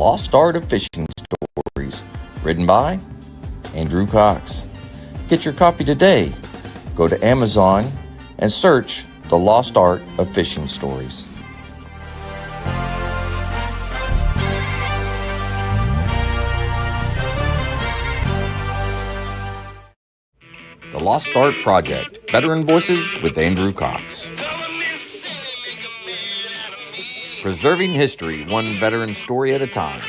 Lost Art of Fishing Stories, written by Andrew Cox. Get your copy today. Go to Amazon and search The Lost Art of Fishing Stories. The Lost Art Project, Veteran Voices with Andrew Cox. Preserving history, one veteran story at a time.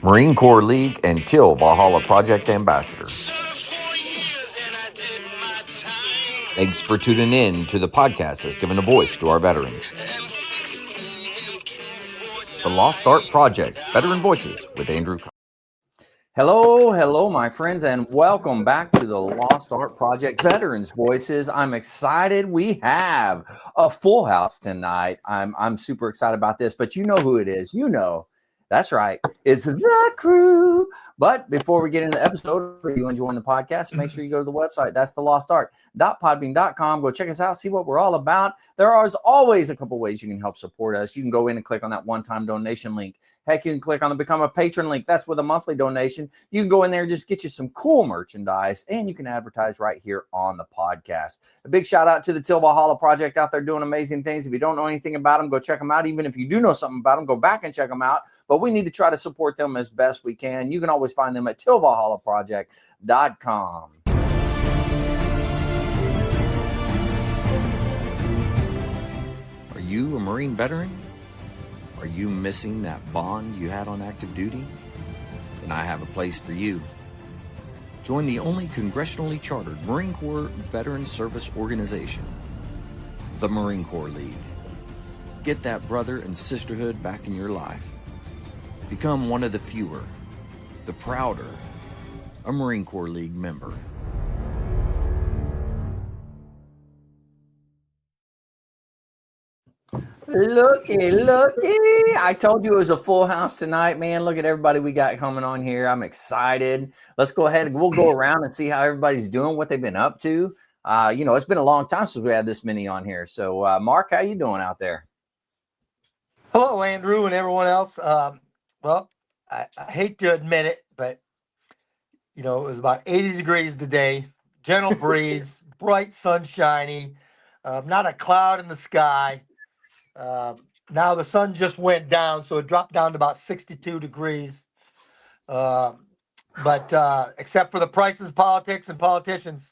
Marine Corps League and Till Valhalla Project Ambassador. Thanks for tuning in to the podcast that's given a voice to our veterans. The Lost Art Project, Veteran Voices with Andrew Cox. Hello, my friends, and welcome back to the Lost Art Project Veterans Voices. I'm excited. We have a full house tonight. I'm super excited about this, but you know who it is. You know, that's right. It's the crew. But before we get into the episode, if you're enjoying the podcast, make sure you go to the website. That's thelostart.podbean.com. Go check us out, see what we're all about. There is always a couple ways you can help support us. You can go in and click on that one-time donation link. Heck, you can click on the Become a Patron link. That's with a monthly donation. You can go in there and just get you some cool merchandise, and you can advertise right here on the podcast. A big shout out to the Till Valhalla Project out there doing amazing things. If you don't know anything about them, go check them out. Even if you do know something about them, go back and check them out. But we need to try to support them as best we can. You can always find them at tillvalhallaproject.com. Are you a Marine veteran? Are you missing that bond you had on active duty? Then I have a place for you. Join the only congressionally chartered Marine Corps Veteran Service Organization, the Marine Corps League. Get that brother and sisterhood back in your life. Become one of the fewer, the prouder, a Marine Corps League member. Looky. I told you it was a full house tonight, man. Look at everybody we got coming on here. I'm excited. Let's go ahead and we'll go around and see how everybody's doing, what they've been up to. It's been a long time since we had this many on here. So, Mark, how you doing out there? Hello, Andrew and everyone else. Well, I hate to admit it, but, it was about 80 degrees today, gentle breeze, bright, sunshiny, not a cloud in the sky. Now the sun just went down, so it dropped down to about 62 degrees. But except for the prices, politics, and politicians,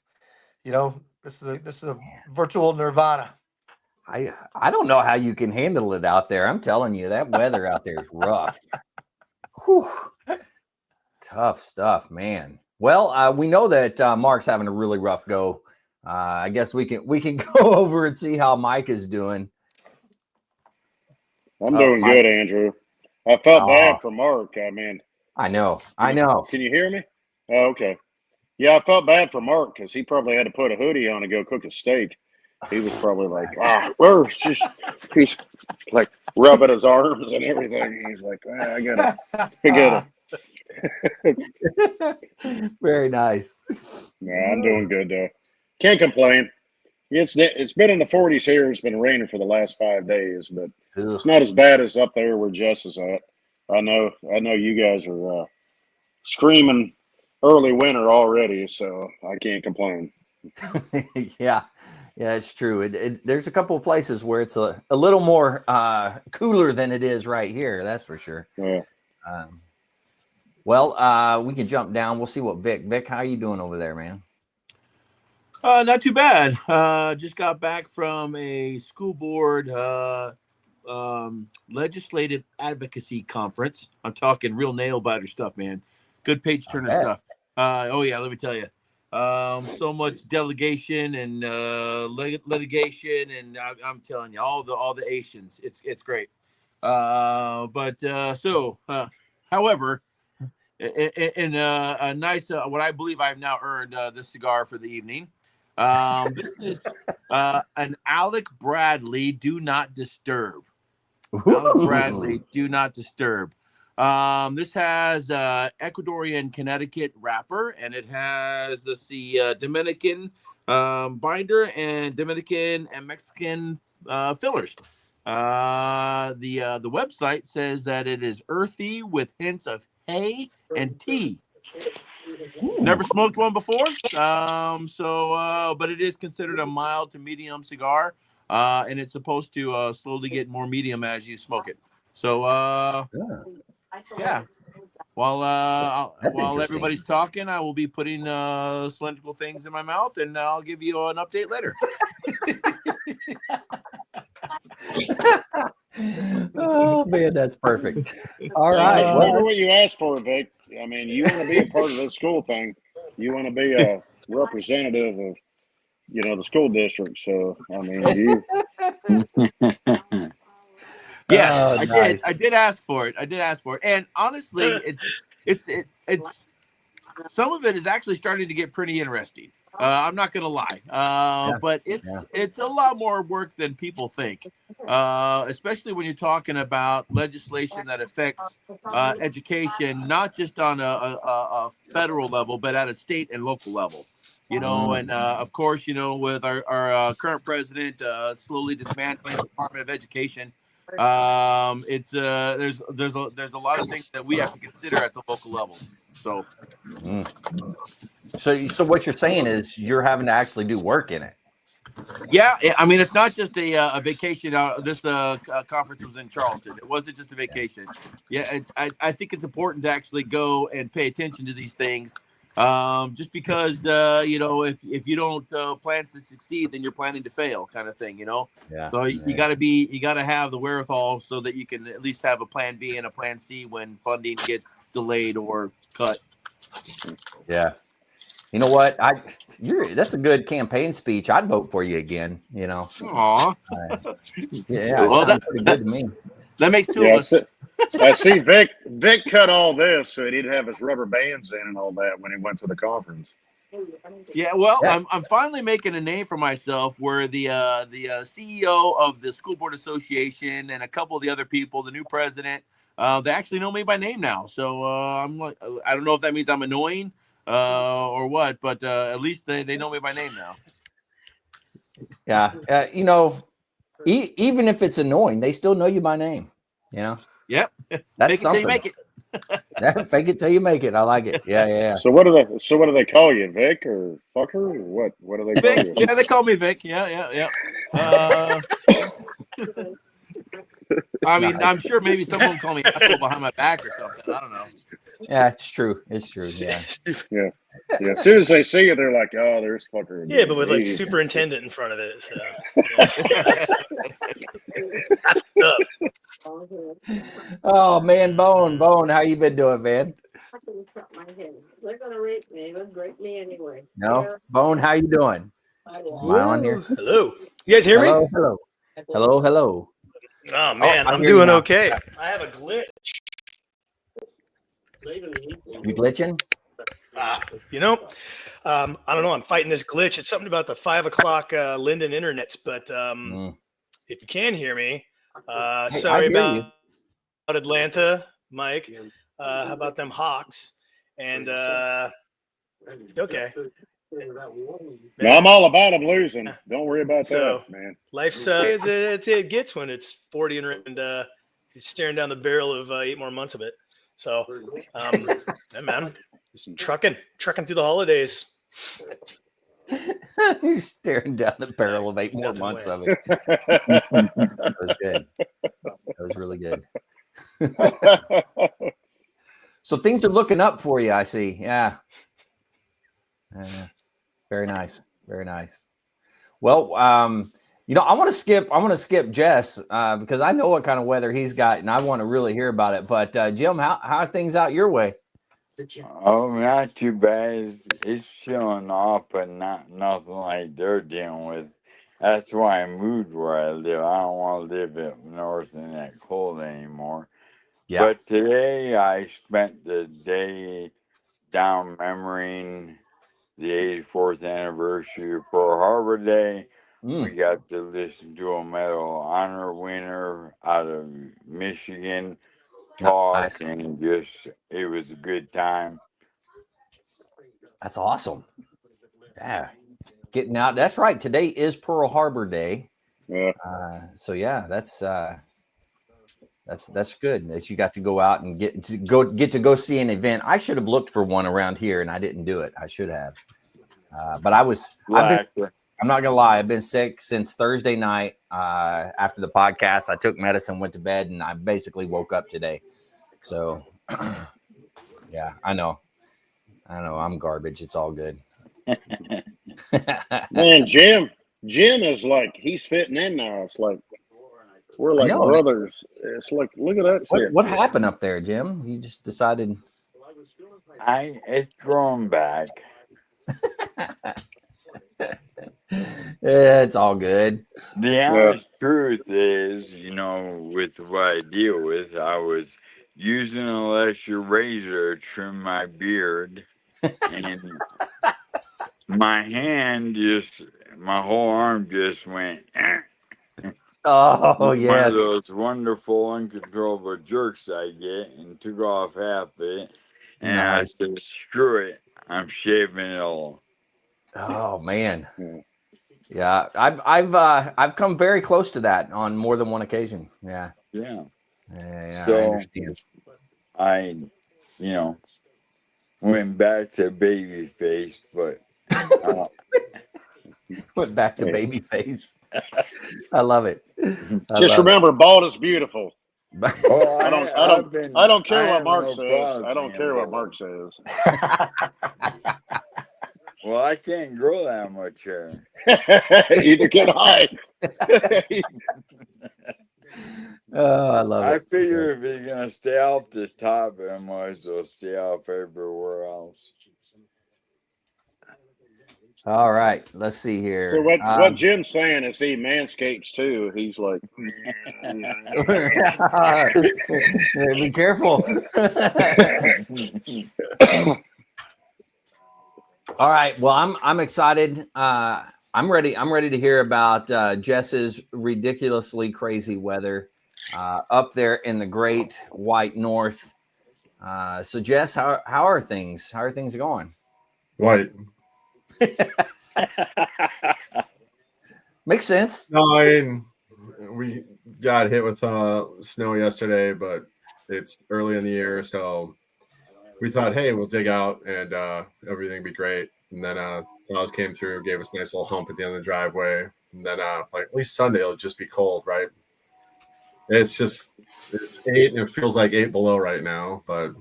this is a virtual nirvana. I don't know how you can handle it out there. I'm telling you, that weather out there is rough. Whew. Tough stuff, man. Well, we know that Mark's having a really rough go. I guess we can go over and see how Mike is doing. I'm doing good, Andrew. I felt bad for Mark. I know. Can you hear me? Oh, okay. Yeah, I felt bad for Mark because he probably had to put a hoodie on and go cook a steak. He was probably like, he's like rubbing his arms and everything. He's like, I gotta. Very nice. Yeah, I'm doing good though. Can't complain. It's been in the 40s here. It's been raining for the last 5 days, but it's not as bad as up there where Jess is at. I know you guys are screaming early winter already, so I can't complain. Yeah, it's true. There's a couple of places where it's a little more cooler than it is right here. That's for sure. Yeah. We can jump down. We'll see what Vic, how are you doing over there, man? Not too bad. Just got back from a school board legislative advocacy conference. I'm talking real nail biter stuff, man. Good page turner stuff. Let me tell you. So much delegation and litigation, and I'm telling you, all the Asians. It's great. However, in a nice, what I believe I've now earned this cigar for the evening. This is an Alec Bradley Do Not Disturb. Alec Bradley Do Not Disturb. This has Ecuadorian Connecticut wrapper, and it has Dominican binder and Dominican and Mexican fillers. The website says that it is earthy with hints of hay and tea. Never smoked one before. But it is considered a mild to medium cigar, and it's supposed to slowly get more medium as you smoke it. So, yeah. While everybody's talking, I will be putting cylindrical things in my mouth, and I'll give you an update later. Oh man, that's perfect. All right. Remember what you asked for, Vic. I mean, you want to be a part of the school thing. You want to be a representative of, the school district. So, I mean, you. Yeah, nice. I did ask for it. And honestly, it's some of it is actually starting to get pretty interesting. I'm not going to lie, but it's a lot more work than people think, especially when you're talking about legislation that affects education, not just on a federal level, but at a state and local level. And of course, with our current president slowly dismantling the Department of Education, it's there's a lot of things that we have to consider at the local level. So. So what you're saying is you're having to actually do work in it. Yeah, I mean, it's not just a vacation. This conference was in Charleston. It wasn't just a vacation. Yeah, I think it's important to actually go and pay attention to these things. Just because if you don't plan to succeed, then you're planning to fail, kind of thing. Yeah. So you got to have the wherewithal so that you can at least have a plan B and a plan C when funding gets delayed or cut. Yeah. You know what? That's a good campaign speech. I'd vote for you again. Aw. Yeah. Well, that's pretty good to me. That makes two of us. I see Vic cut all this so he'd have his rubber bands in and all that when he went to the conference. Yeah, well, yeah. I'm finally making a name for myself where the CEO of the School Board Association and a couple of the other people, the new president, they actually know me by name now. So I'm like, I don't know if that means I'm annoying or what, but at least they know me by name now. Yeah. Even if it's annoying, they still know you by name. Yep. That's fake something. It till you make it. Fake it till you make it. I like it. Yeah. So what do they call you, Vic or fucker or what? What do they call you? Yeah, they call me Vic. Yeah. I mean, I'm sure maybe someone call me asshole behind my back or something. I don't know. Yeah, it's true. Yeah. Yeah. As soon as they see you, they're like, "Oh, there's fucker." Yeah, but with like superintendent in front of it. So. That's Oh man, Bone, how you been doing, man? They're gonna rape me. They'll rape me anyway. No, yeah. Bone, how you doing? Am I on here? Hello. You guys hear me? Hello. Oh man, I'm doing okay. I have a glitch. You glitching? I don't know. I'm fighting this glitch. It's something about the 5 o'clock Linden internets, but if you can hear me, sorry about Atlanta, Mike. How about them Hawks? And okay. No, I'm all about them losing. Don't worry about that, man. Life's as it gets when it's 40 and you're staring down the barrel of 8 more months of it. So, yeah, man, just trucking through the holidays. You're staring down the barrel of 8 more months of it. That was good. That was really good. So things are looking up for you, I see. Yeah. Very nice. Well, I want to skip Jess because I know what kind of weather he's got and I want to really hear about it. But Jim, how are things out your way? Oh, not too bad. It's chilling off, but nothing like they're dealing with. That's why I moved where I live. I don't want to live up north in that cold anymore. Yeah. But today I spent the day down memorying the 84th anniversary of Pearl Harbor Day. We got to listen to a Medal of Honor winner out of Michigan talk, and it was a good time. That's awesome. Yeah. Getting out. That's right. Today is Pearl Harbor Day. Yeah. So yeah, that's good that you got to go out and get to go see an event. I should have looked for one around here, and I didn't do it. I should have. But I'm not gonna lie. I've been sick since Thursday night. After the podcast, I took medicine, went to bed, and I basically woke up today. So, yeah, I know. I'm garbage. It's all good. Man, Jim is like, he's fitting in now. It's like we're like brothers. It's like, look at that shit. What happened up there, Jim? You just decided? It's growing back. Yeah, it's all good. The honest truth is, with what I deal with, I was using an electric razor to trim my beard, and my whole arm just went. Oh, yes. One of those wonderful, uncontrollable jerks I get, and took off half of it, and I said, "Screw it, I'm shaving it all." Oh man. Yeah, I've come very close to that on more than one occasion. Yeah. Yeah. So I understand. I, went back to baby face, but went back to baby face. I love it. Just remember, bald is beautiful. I don't care what Mark says. I don't care what Mark says. Well, I can't grow that much hair. Either can I. Oh, I love it. I figure if it's gonna stay off the top, I might as well stay off everywhere else. All right, let's see here. So what Jim's saying is he manscapes too. He's like, be careful. All right. Well, I'm excited. I'm ready. I'm ready to hear about Jess's ridiculously crazy weather up there in the Great White North. So, Jess, how are things? How are things going? White. Makes sense. No, I mean, we got hit with snow yesterday, but it's early in the year, so we thought, hey, we'll dig out and everything be great. And then clouds came through, gave us a nice little hump at the end of the driveway. And then like at least Sunday it'll just be cold, right? It's 8 and it feels like 8 below right now, but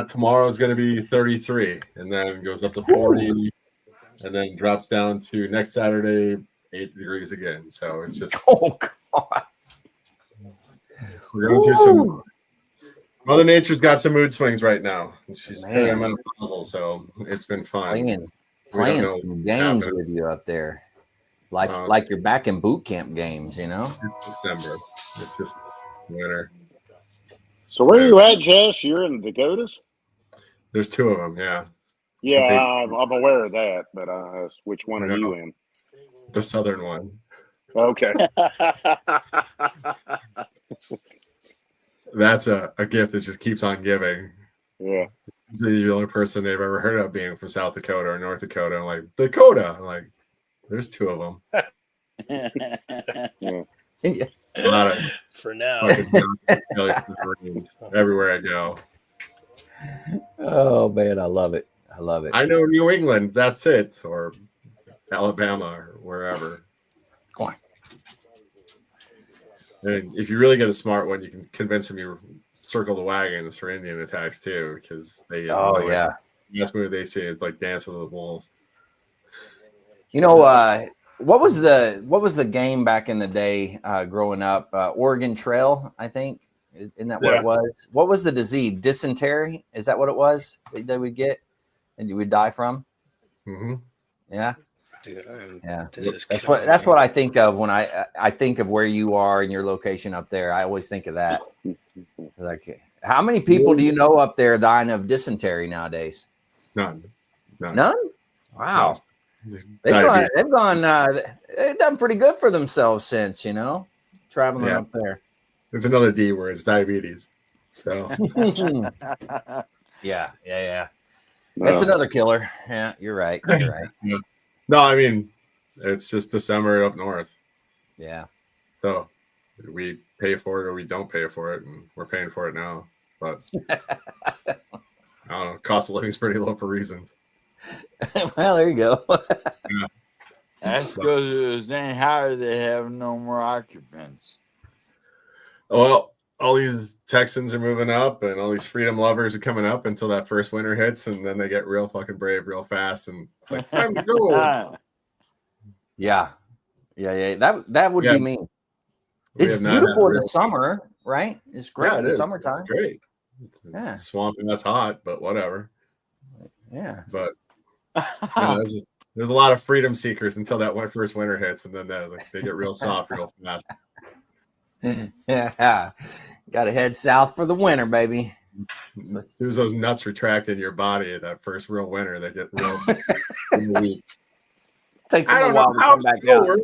tomorrow is going to be 33 and then goes up to 40 and then drops down to next Saturday 8 degrees again. So it's just God. We're going through some Mother Nature's got some mood swings right now. She's perimenopausal, so it's been fun. Playing some games with you up there. Like you're back in boot camp games, It's December. It's just winter. So where are you at, Jess? You're in the Dakotas? There's 2 of them, yeah. Yeah, I'm aware of that, but which one are you in? The southern one. Okay. That's a gift that just keeps on giving. Yeah. The only person they've ever heard of being from South Dakota or North Dakota. I'm like, Dakota. I'm like, there's 2 of them. Yeah. A lot of for now. Everywhere I go. Oh man, I love it. I know New England. That's it, or Alabama, or wherever. Go on. And if you really get a smart one, you can convince them you circle the wagons for Indian attacks too, because they. Last movie they see is like Dance with the Wolves. What was the game back in the day growing up? Oregon Trail, I think. Isn't that what it was? What was the disease? Dysentery? Is that what it was that they would get and you would die from? Mm-hmm. Yeah. Yeah. That's what I think of when I think of where you are and your location up there. I always think of that. Like, how many people do you know up there dying of dysentery nowadays? None. Wow. They've done pretty good for themselves since, traveling up there. It's another D word. It's diabetes. So yeah. That's another killer. Yeah, you're right. No, I mean, It's just December up north. Yeah. So we pay for it or we don't pay for it, and we're paying for it now. But I don't know. Cost of living is pretty low for reasons. Well, there you go. Yeah. That's because it was saying how they have no more occupants. Well, all these Texans are moving up, and all these freedom lovers are coming up until that first winter hits, and then they get real fucking brave real fast, and it's like time to go. Yeah. That would be me. It's beautiful in the summer, right? It's great in the summertime. It's great. Yeah. Swamp and that's hot, but whatever. Yeah. But there's a lot of freedom seekers until that first winter hits, and then they get real soft real fast. Yeah. Got to head south for the winter, baby. As soon as those nuts retract in your body, that first real winter, they get real weak. Takes them a while to come back down.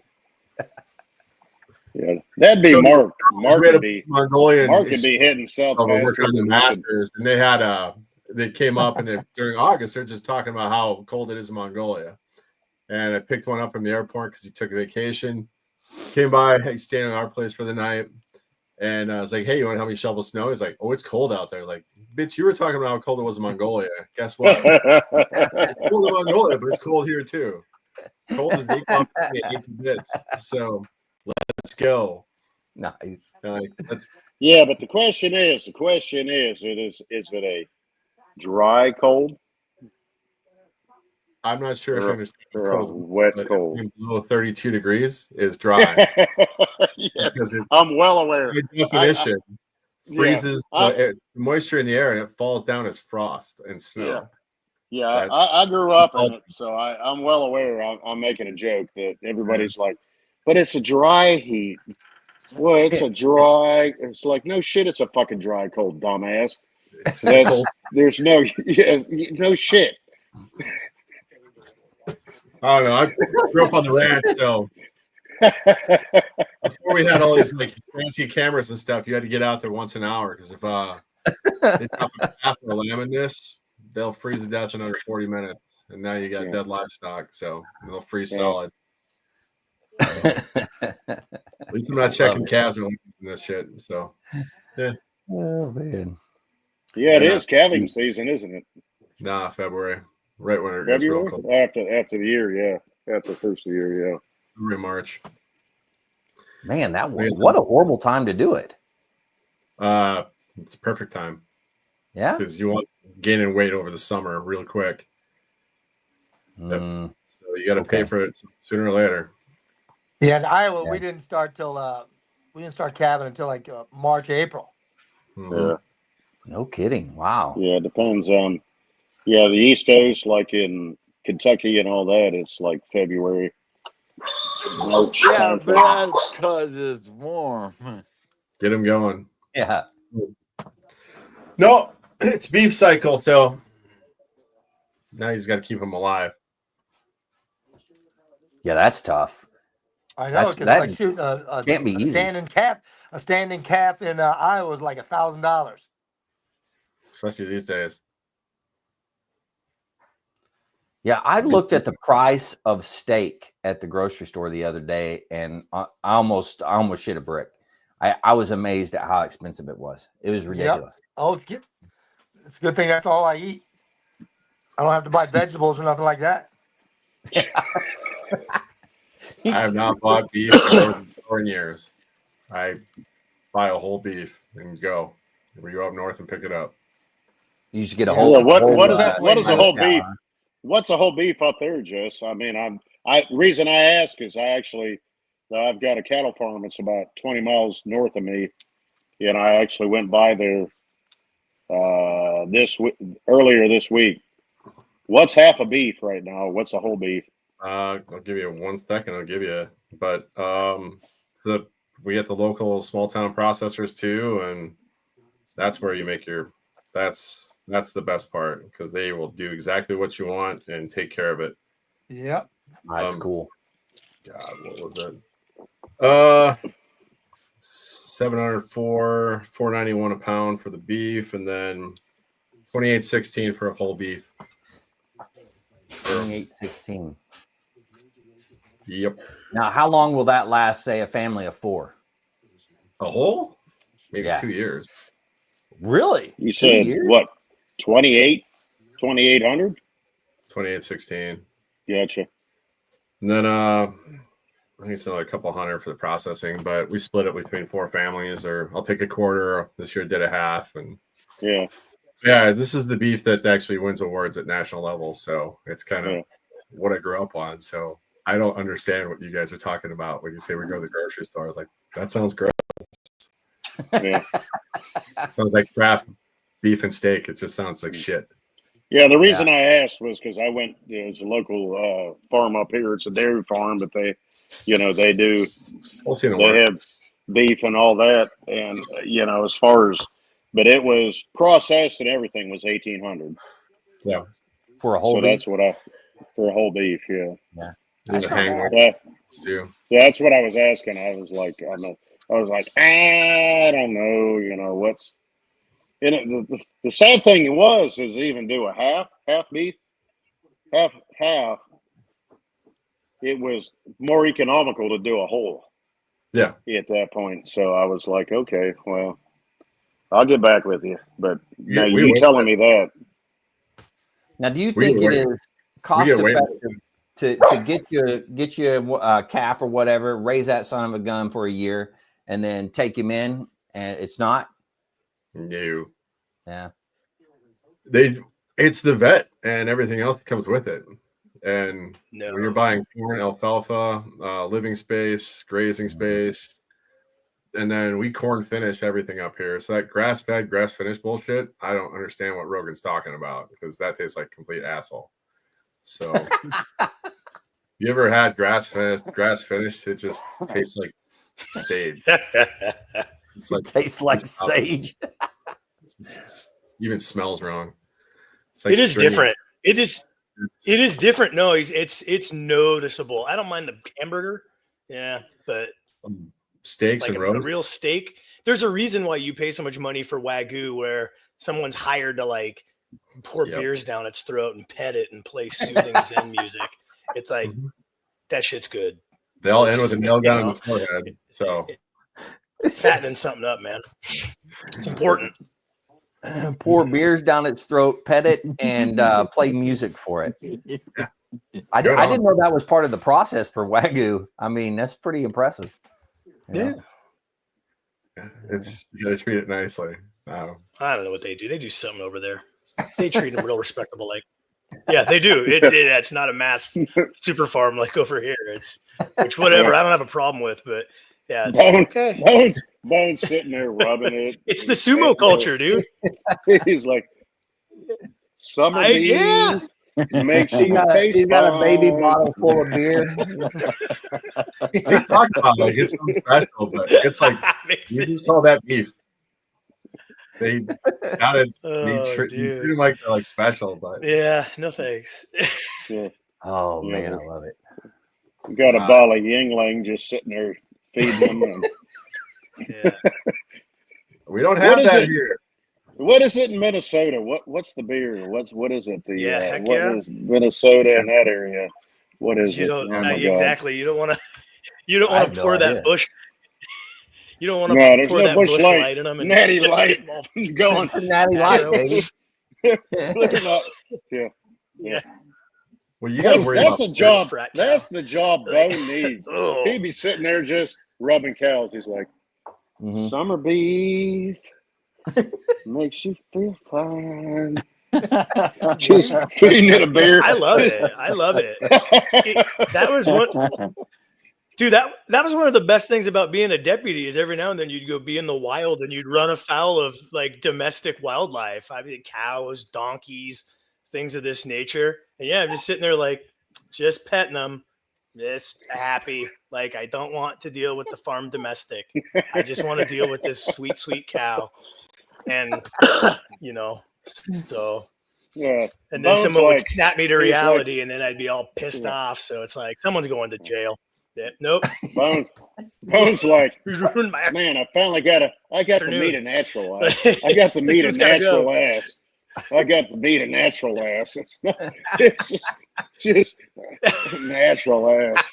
Yeah, that'd be Mark. Mark would be Mongolian. Mark could be heading south. Working on the Masters, and they came up and during August they're just talking about how cold it is in Mongolia. And I picked one up from the airport because he took a vacation. Came by, he stayed in our place for the night, and I was like, "Hey, you want to help me shovel snow?" He's like, "Oh, it's cold out there." Like, bitch, you were talking about how cold it was in Mongolia. Guess what? It's cold in Mongolia, but it's cold here too. Cold as they come, so. Let's go. Nice. Yeah, but the question is, is it a dry cold? I'm not sure if you understand cold, wet cold. Below 32 degrees is dry. Yes, I'm well aware. By definition, freezes the moisture in the air and it falls down as frost and snow. Yeah, I grew up in it, so I'm well aware. I'm making a joke that everybody's like, but it's a dry heat. Well, it's a dry. It's like, no shit. It's a fucking dry cold, dumbass. There's no no shit. I don't know. I grew up on the ranch, so before we had all these like fancy cameras and stuff, you had to get out there once an hour because if they drop a calf or a lamb in this, they'll freeze to death in under 40 minutes. And now you got dead livestock, so they'll freeze solid. At least I'm not checking calves and this shit. So, yeah. Oh man. Yeah, it is calving season, isn't it? Nah, February. Right when it gets real cold. After the year, yeah. After the first of the year, yeah. February, March. Man, what a horrible time to do it. It's a perfect time. Yeah. Because you want gaining weight over the summer real quick. So you got to pay for it sooner or later. Yeah, in Iowa, we didn't start calving until like March, April. Yeah. No kidding. Wow. Yeah, it depends on the East Coast, like in Kentucky and all that, it's like February, March. Yeah, but that's because it's warm. Get them going. Yeah. No, it's beef cycle, so now he's got to keep them alive. Yeah, that's tough. I know, because like shooting can't be easy. A standing calf in Iowa is like $1,000. Especially these days. Yeah, I looked at the price of steak at the grocery store the other day, and I almost shit a brick. I was amazed at how expensive it was. It was ridiculous. Yep. Oh, it's a good thing that's all I eat. I don't have to buy vegetables or nothing like that. I have not bought beef in years. I buy a whole beef and go. We go up north and pick it up. You should get a whole. What is a whole beef? What's a whole beef up there, Jess? I mean, reason I ask is I've got a cattle farm. It's about 20 miles north of me, and I actually went by there earlier this week. What's half a beef right now? What's a whole beef? I'll give you 1 second. I'll give you, but we get the local small town processors too, and that's where you make your. That's the best part because they will do exactly what you want and take care of it. Yep, that's cool. God, what was it? $704, $491 a pound for the beef, and then $28.16 for a whole beef. $28.16. Yep. Now, how long will that last, say, a family of 4? A whole? Maybe 2 years. Really? You said what? 2,800? 2816. Gotcha. And then I think it's another couple hundred for the processing, but we split it between 4 families, or I'll take a quarter. This year did a half, and yeah, this is the beef that actually wins awards at national level. So it's kind of what I grew up on. So I don't understand what you guys are talking about when you say we go to the grocery store. I was like, that sounds gross. Yeah. Sounds like craft beef and steak. It just sounds like shit. Yeah, the reason I asked was because I went. There's a local farm up here. It's a dairy farm, but they do. They have beef and all that, and as far as, but it was processed and everything was 1,800. Yeah, for a whole. So beef? that's what for a whole beef. Yeah. That's Yeah, that's what I was asking. I was like, I don't know. What's. And the sad thing is even do a half beef, half. It was more economical to do a whole. Yeah. At that point, so I was like, okay, well, I'll get back with you. But now you telling me that. Now, do you think it is cost effective to get you a calf or whatever, raise that son of a gun for a year, and then take him in, and it's not? No. Yeah. It's the vet and everything else that comes with it. And when you're buying corn, alfalfa, living space, grazing space, and then we corn finish everything up here. So that grass-fed, grass-finished bullshit, I don't understand what Rogan's talking about, because that tastes like complete asshole. So you ever had grass finished? It just tastes like sage. It's like, it tastes like sage. It even smells wrong. Like it is different. It is different. No, it's noticeable. I don't mind the hamburger. Yeah, but steaks like and roast. A real steak. There's a reason why you pay so much money for Wagyu, where someone's hired to like pour beers down its throat and pet it and play soothing Zen music. It's like that shit's good. They all end with a nail gun on the forehead. So fattening something up, man. It's important. Pour beers down its throat, pet it, and play music for it. I didn't know that was part of the process for Wagyu. I mean, that's pretty impressive. Yeah. It's, you gotta treat it nicely. I don't know what they do. They do something over there. They treat them real respectable. Like, yeah, they do. It's not a mass super farm like over here. Which whatever. I don't have a problem with, but yeah, it's okay. Bones sitting there rubbing it. It's the sumo culture, dude. He's like, summer beef makes you taste. He's got a baby bottle full of beer. They talk about like it's something special, but it's like you just call that beef. They got it. Treat them like they're like special, but yeah, no thanks. Oh man, I love it. You got a ball of Yingling just sitting there feeding them. We don't have that here. What is it in Minnesota? What's the beer? What is it? Is Minnesota in that area? What is it? Exactly. You don't want to pour that bush. You don't want to pour that bush light in them. Natty Light going. Natty Light, baby. Yeah. Well, you got to worry about the job. That's the job Bo needs. He'd be sitting there just rubbing cows. He's like, summer beef makes you feel fine. Just feeding it a beer. I love it. That was one. Dude, that was one of the best things about being a deputy is every now and then you'd go be in the wild and you'd run afoul of like domestic wildlife. I mean, cows, donkeys, things of this nature. And yeah, I'm just sitting there like just petting them, just happy. Like I don't want to deal with the farm domestic. I just want to deal with this sweet, sweet cow. And so yeah. And then someone would snap me to reality and then I'd be all pissed off. So it's like someone's going to jail. Yeah, nope. Bones like, man, I finally got to meet a natural. I got to meet a natural ass. I got to beat a natural ass. It's just natural ass.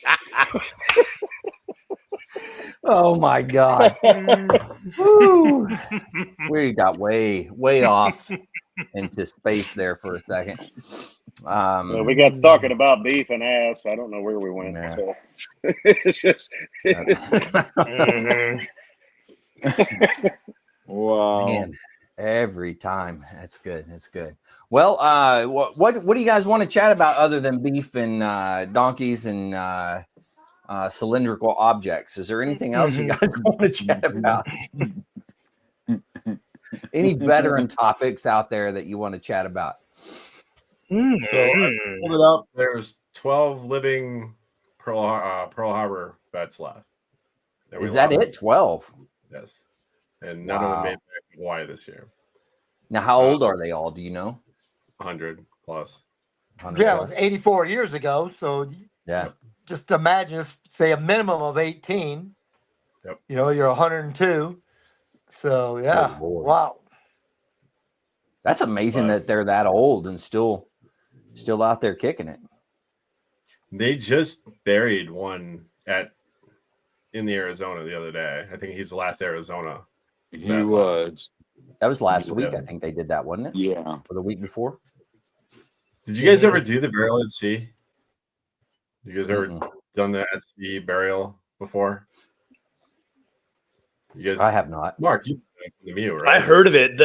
Oh my God. Woo. We got way off into space there for a second. We got talking about beef and ass. I don't know where we went. Yeah. So. It's just. Wow. Man, every time. That's good. That's good. Well, what do you guys want to chat about other than beef and donkeys and cylindrical objects? Is there anything else you guys want to chat about? Any veteran topics out there that you want to chat about? So I pulled it up. There's 12 living Pearl Harbor vets left. Is that it? 12? Yes. And none of them made it back to Hawaii this year. Now, how old are they all? Do you know? 100 plus. 100 Yeah, it plus. was 84 years ago. So Yeah. just imagine, say a minimum of 18. Yep. You know, you're 102. So yeah, Good Lord. wow. That's amazing that they're that old and still out there kicking it. They just buried one in the Arizona the other day. I think he's the last Arizona. He was. That was last week. I think they did that, wasn't it? Yeah. Or the week before. Did you guys ever do the burial at sea? You guys ever done the at sea burial before? You guys? I have not. Mark, you the Mew, right? I heard of it.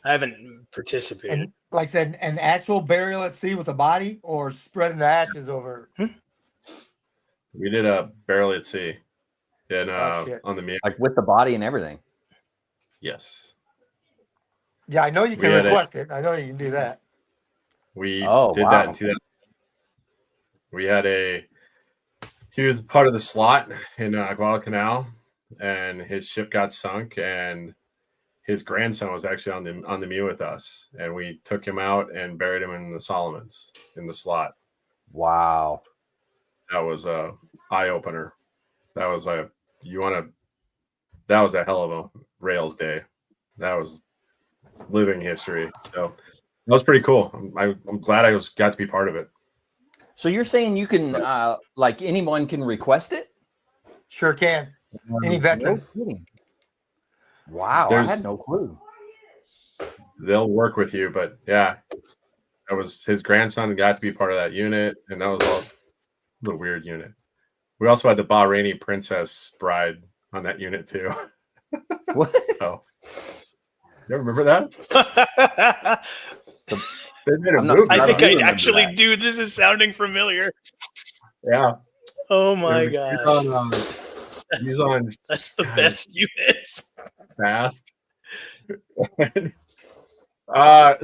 I haven't participated. And like an actual burial at sea with a body, or spreading the ashes over. We did a burial at sea, and Oh, on the Mew. Like with the body and everything. Yes. Yeah, I know you We can had request it. I know you can do that. We did that in 2000. He was part of the slot in Guadalcanal, and his ship got sunk, and his grandson was actually on the Mew with us, and we took him out and buried him in the Solomons in the slot. Wow. That was a eye opener. That was a hell of a rails day. That was living history. So that was pretty cool. I'm glad I got to be part of it. So you're saying you can, like anyone can request it? Sure can. Any veteran. No kidding. Wow, I had no clue. They'll work with you, but yeah, that was his grandson got to be part of that unit, and that was all the weird unit. We also had the Bahraini princess bride on that unit too. What? So, you remember that? They made a movie. I think I actually do. This is sounding familiar. Yeah. Oh my god. He's on. That's the best units. Fast.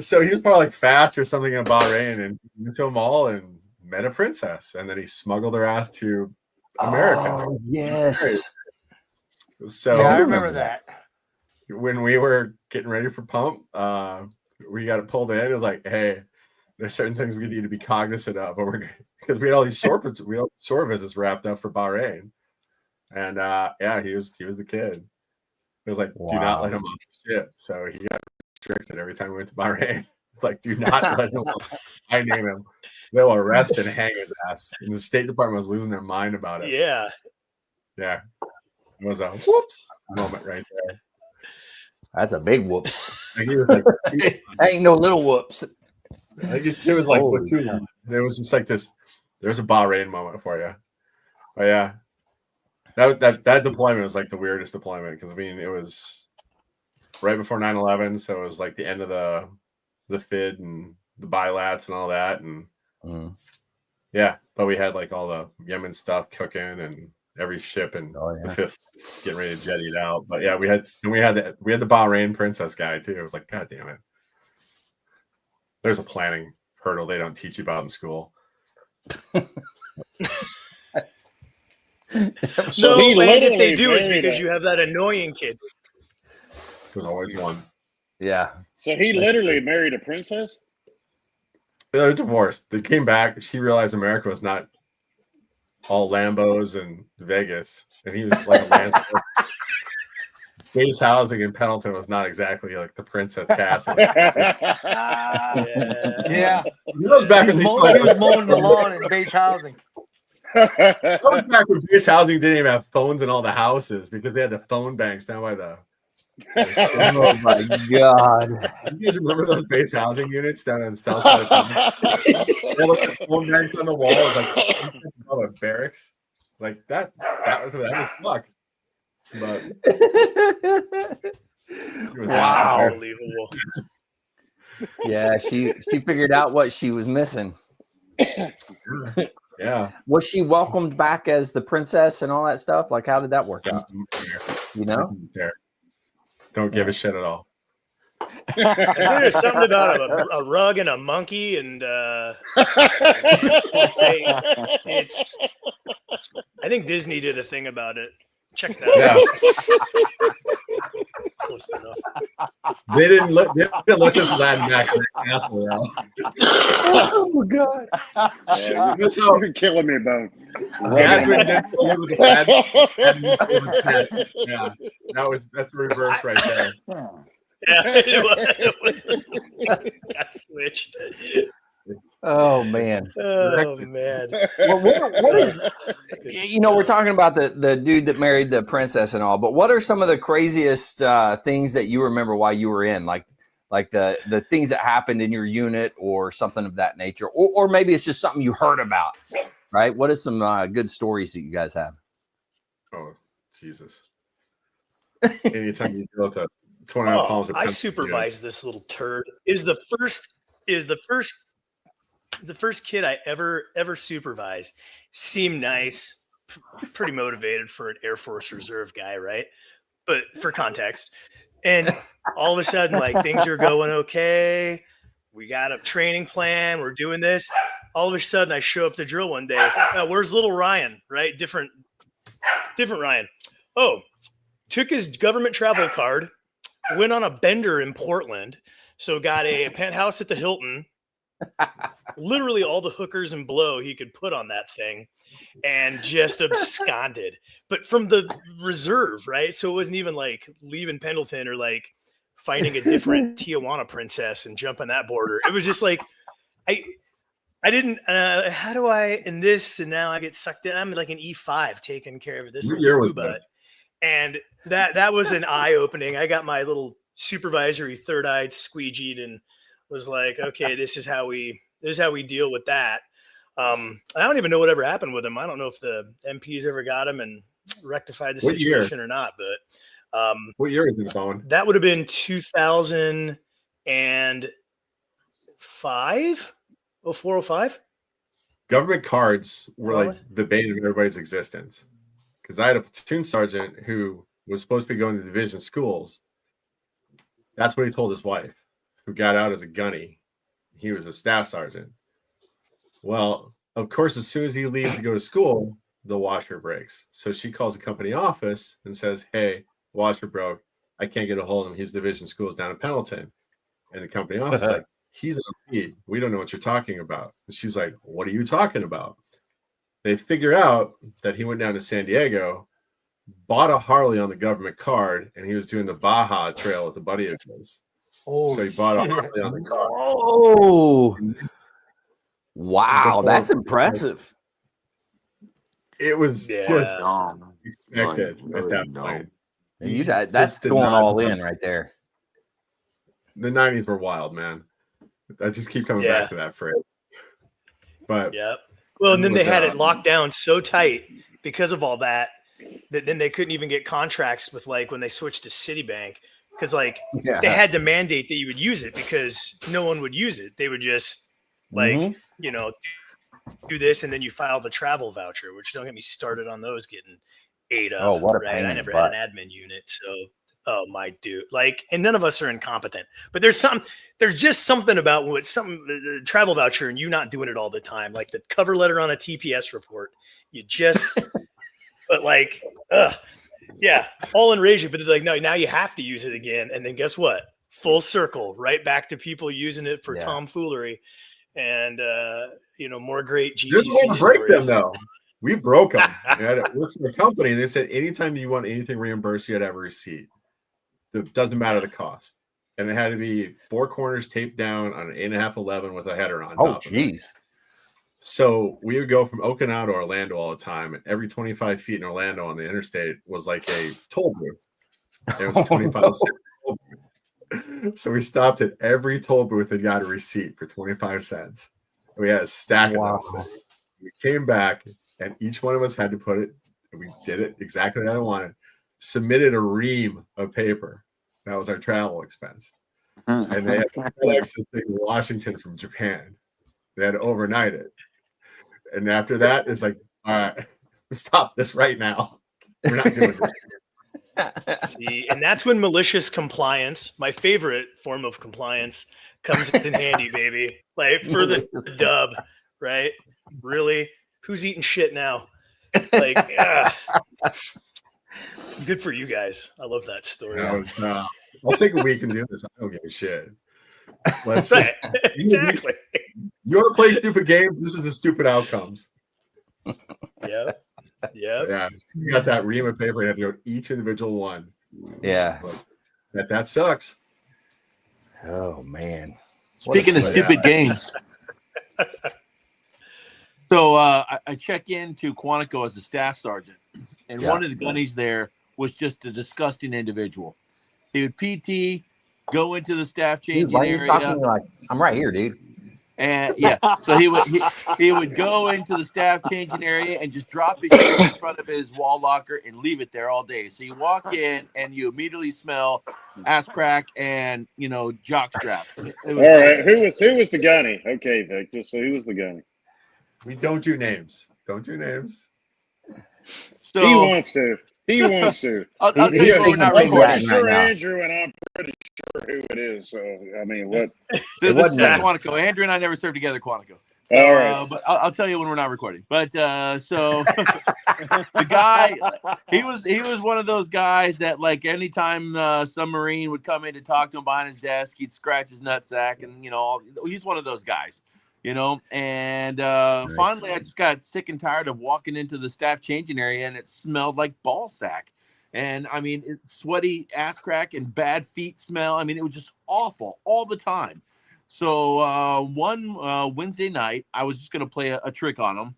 So he was probably like Fast or something in Bahrain, and went to a mall and met a princess, and then he smuggled her ass to America. Oh, yes. So yeah, I remember that. When we were getting ready for pump, we got it pulled in. It was like, hey, there's certain things we need to be cognizant of, because we had all these shore visits wrapped up for Bahrain, and yeah, he was the kid. It was like, do not let him off the ship. So he got restricted every time we went to Bahrain. It's like, do not let him off. I name him. They'll arrest and hang his ass. And the State Department was losing their mind about it. Yeah. Yeah. It was a whoops moment right there. That's a big whoops. Like, he was like, ain't no little whoops. Like it was like, it was just like this. There's a Bahrain moment for you. But yeah, that deployment was like the weirdest deployment, because I mean it was right before 9/11, so it was like the end of the FID and the bilats and all that, and yeah. But we had like all the Yemen stuff cooking, and every ship and the fifth getting ready to jetty it out. But yeah, we had the Bahrain princess guy too. It was like, god damn it. There's a planning hurdle they don't teach you about in school. So and if they do, it's because you have that annoying kid. There's always one. Yeah. So he literally married a princess? They're divorced. They came back. She realized America was not all Lambos and Vegas. And he was like a Lance. base housing in Pendleton was not exactly like the Princess Castle. Yeah. That was back when he was mowing the lawn in base housing. That was back when base housing didn't even have phones in all the houses because they had the phone banks down by the oh my God. You guys remember those base housing units down in South side of Pendleton? They had like the phone banks on the walls, like all the barracks. Like that was luck. But wow. Unbelievable. Yeah, she figured out what she was missing. Yeah. Was she welcomed back as the princess and all that stuff? Like, how did that work out? You know? Don't give a shit at all. I think there's something about a rug and a monkey, and I think Disney did a thing about it. Check that out. Close enough. They didn't let us land back in the castle. Oh God! Yeah, you're killing me, Bone. Jasmine did live with the pet. Yeah, that's the reverse right there. Yeah, it was got switched. Oh man! Oh man! Well, what is? You know, we're talking about the dude that married the princess and all, but what are some of the craziest things that you remember while you were in, like the things that happened in your unit or something of that nature, or maybe it's just something you heard about, right? What are some good stories that you guys have? Oh Jesus! Anytime you deal with a 29 pounds of I supervised this little turd. Is the first kid I ever supervised. Seemed nice, pretty motivated for an Air Force Reserve guy, right? But for context, and all of a sudden, like things are going okay. We got a training plan. We're doing this. All of a sudden, I show up to drill one day. Where's little Ryan? Right? Different Ryan. Oh, took his government travel card. Went on a bender in Portland, so got a penthouse at the Hilton. Literally all the hookers and blow he could put on that thing, and just absconded. But from the reserve, right? So it wasn't even like leaving Pendleton or like finding a different Tijuana princess and jumping that border. It was just like I didn't. How do I in this? And now I get sucked in. I'm like an E5 taking care of this. What year was that? And that was an eye opening. I got my little supervisory third eyed squeegeed and was like, okay, this is how we deal with that. I don't even know whatever happened with him. I don't know if the MPs ever got him and rectified the situation or not. But what year is it, Bowen? That would have been 2005, 04, 05. Government cards were like the bane of everybody's existence. Because I had a platoon sergeant who was supposed to be going to division schools. That's what he told his wife, who got out as a gunny. He was a staff sergeant. Well, of course, as soon as he leaves to go to school, the washer breaks. So she calls the company office and says, hey, washer broke. I can't get a hold of him. His division school is down in Pendleton. And the company office is like, he's an MP. We don't know what you're talking about. And she's like, what are you talking about? They figure out that he went down to San Diego, bought a Harley on the government card, and he was doing the Baja Trail with a buddy of his. So he bought a Harley on the card. Oh, wow, that's impressive. It was just expected at that point. That's going all in right there. The 90s were wild, man. I just keep coming back to that phrase. But well, and then they had it locked down so tight because of all that then they couldn't even get contracts with like when they switched to Citibank because like they had to mandate that you would use it because no one would use it. They would just like do this and then you file the travel voucher, which don't get me started on those getting ate up. Oh, what a right? pain I never had an admin unit, so my dude, like, and none of us are incompetent, but there's just something about the travel voucher and you not doing it all the time, like the cover letter on a TPS report. You just, but like, all enrage you. But they're like, no, now you have to use it again. And then guess what? Full circle, right back to people using it for tomfoolery, and more great GTC There's a way to break stories. them though. We broke them. I had to work for the company, and they said anytime you want anything reimbursed, you had to have a receipt. It doesn't matter the cost. And it had to be 4 corners taped down on an 8.5-11 with a header on top of it. So we would go from Okinawa to Orlando all the time, and every 25 feet in Orlando on the interstate was like a toll booth. It was 25 cents. So we stopped at every toll booth and got a receipt for 25 cents. We had a stack of those things. We came back, and each one of us had to put it, and we did it exactly how I wanted, submitted a ream of paper. That was our travel expense. And they had to FedEx this thing to Washington from Japan. They had to overnight it. And after that, it's like, all right, stop this right now. We're not doing this. See, and that's when malicious compliance, my favorite form of compliance, comes in handy, baby. Like for the dub, right? Really? Who's eating shit now? Like, good for you guys. I love that story. I'll take a week and do this. I don't give a shit. Let's just exactly. You want to play stupid games? This is the stupid outcomes. Yep. Yeah. You got that ream of paper. You have to go to each individual one. Yeah. That sucks. Oh man. Speaking of stupid games. So I check into Quantico as a staff sergeant, and one of the gunnies there was just a disgusting individual. He would PT, go into the staff changing area. Like, I'm right here, dude. And so he would go into the staff changing area and just drop his shit in front of his wall locker and leave it there all day. So you walk in and you immediately smell ass crack and jock straps. All right, who was the gunny? Okay, Vic, just so who was the gunny? We don't do names. Don't do names. So he wants to. I'll tell you we're not recording. I'm sure Andrew and I'm pretty sure who it is. So I mean, what? This is Quantico. Andrew and I never served together, Quantico. So, all right. But I'll tell you when we're not recording. But so the guy, he was one of those guys that like anytime some Marine would come in to talk to him behind his desk, he'd scratch his nutsack, and he's one of those guys. And finally I just got sick and tired of walking into the staff changing area, and it smelled like ball sack. And I mean, it's sweaty ass crack and bad feet smell. I mean, it was just awful all the time. So one Wednesday night, I was just going to play a trick on him.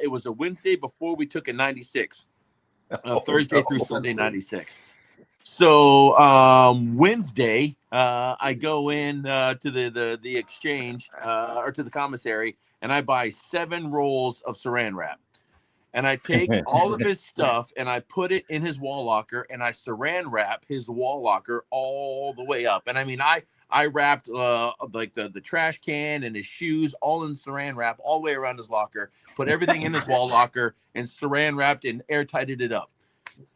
It was a Wednesday before we took a 96, Thursday through Sunday 96. So Wednesday, I go in to the exchange or to the commissary, and I buy 7 rolls of saran wrap. And I take all of his stuff and I put it in his wall locker, and I saran wrap his wall locker all the way up. And I mean, I wrapped like the trash can and his shoes all in saran wrap all the way around his locker, put everything in his wall locker and saran wrapped and airtighted it up.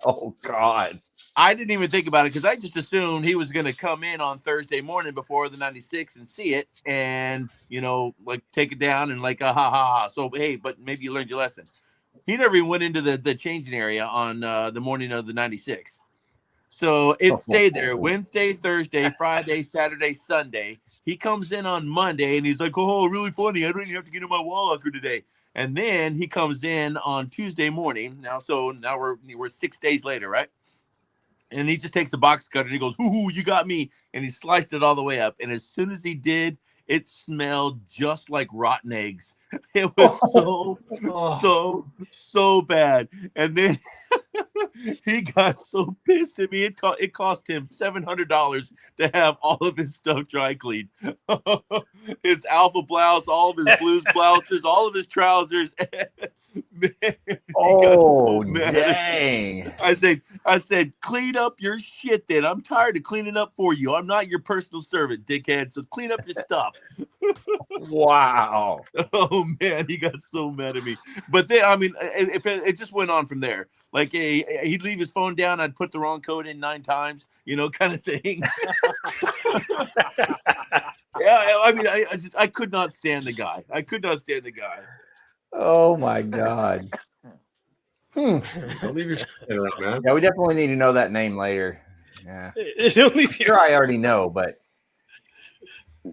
Oh God. I didn't even think about it because I just assumed he was going to come in on Thursday morning before the 96 and see it and, like take it down and like, ha ha ha. So, hey, but maybe you learned your lesson. He never even went into the changing area on the morning of the 96. So it stayed there Wednesday, Thursday, Friday, Saturday, Sunday. He comes in on Monday and he's like, oh, really funny. I don't even have to get in my wall locker today. And then he comes in on Tuesday morning. Now we're 6 days later, right? And he just takes a box cutter and he goes, ooh, you got me. And he sliced it all the way up. And as soon as he did, it smelled just like rotten eggs. It was so bad. And then he got so pissed at me. It cost him $700 to have all of his stuff dry cleaned. His alpha blouse, all of his blues blouses, all of his trousers. Man, so dang. I said, clean up your shit then. I'm tired of cleaning up for you. I'm not your personal servant, dickhead. So clean up your stuff. Wow. Oh man, he got so mad at me. But then, I mean, it just went on from there. Like he'd leave his phone down, I'd put the wrong code in 9 times, kind of thing. Yeah, I mean, I could not stand the guy. Oh my God. Don't leave your shit around, man. Yeah, we definitely need to know that name later. Yeah. Sure, I already know, but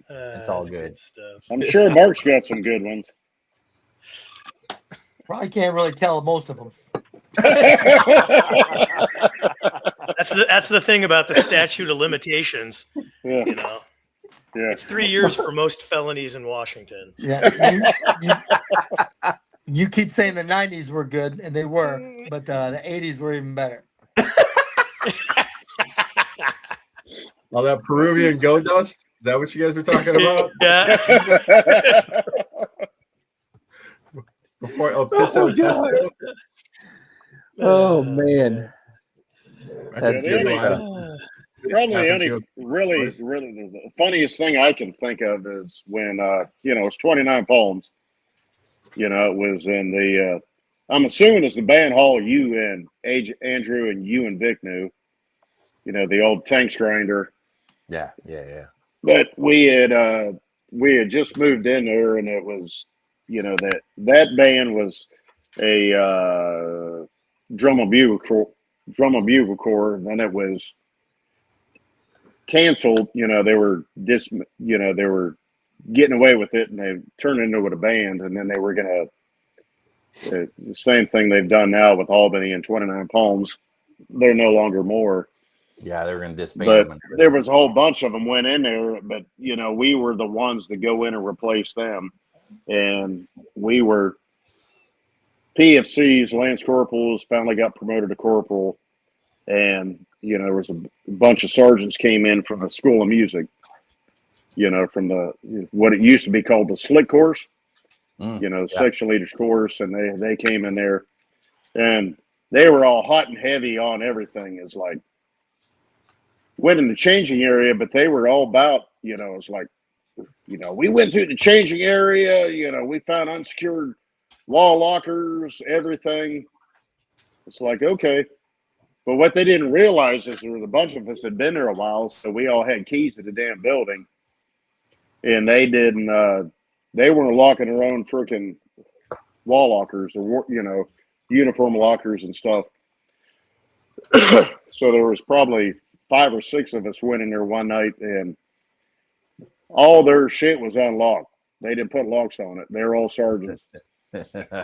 it's all good stuff. I'm sure Mark's got some good ones. Probably can't really tell most of them. That's the thing about the statute of limitations. Yeah. You know, Yeah. it's 3 years for most felonies in Washington. Yeah, you keep saying the 90s were good, and they were, but the 80s were even better. All that Peruvian goat dust? Is that what you guys were talking about? Yeah. Before El Piso Testo? Oh man, that's the good only- stuff. Probably the only really the funniest thing I can think of is when it's 29 Palms. You know, it was in the I'm assuming it's the band hall you and Andrew and you and Vic knew. You know, the old tanks grinder. Yeah. But we had just moved in there, and it was, you know, that band was a drum and bugle corps, and then it was canceled. You know, they were they were getting away with it, and they turned into it a band, and then they were gonna the same thing they've done now with Albany and 29 Palms. They're no longer more. Yeah, they were going to disband But them. there was a whole bunch of them went in there, but you know, we were the ones that go in and replace them, and we were PFCs, Lance Corporals. Finally got promoted to corporal, and you know, there was a bunch of sergeants came in from the School of Music. You know, from what it used to be called the Slick course. You know, section leaders course, and they came in there, and they were all hot and heavy on everything. It's like went in the changing area, but they were all about, you know, it's like, you know, we went through the changing area, you know, we found unsecured wall lockers, everything. It's like, okay. But what they didn't realize is there was a bunch of us had been there a while, so we all had keys to the damn building. And they didn't, they weren't locking their own freaking wall lockers or, you know, uniform lockers and stuff. So there was probably 5 or 6 of us went in there one night, and all their shit was unlocked. They didn't put locks on it. They're all sergeants.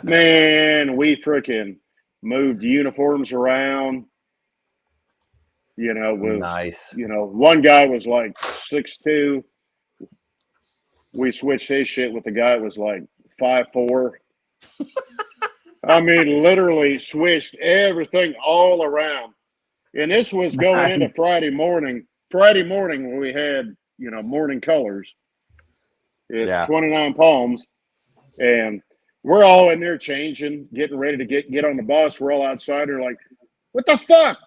Man, we freaking moved uniforms around. You know, nice. You know, one guy was like 6'2". We switched his shit with the guy that was like 5'4". I mean, literally switched everything all around. And this was going into Friday morning when we had, you know, morning colors at 29 Palms. And we're all in there changing, getting ready to get on the bus. We're all outside. They're like, what the fuck?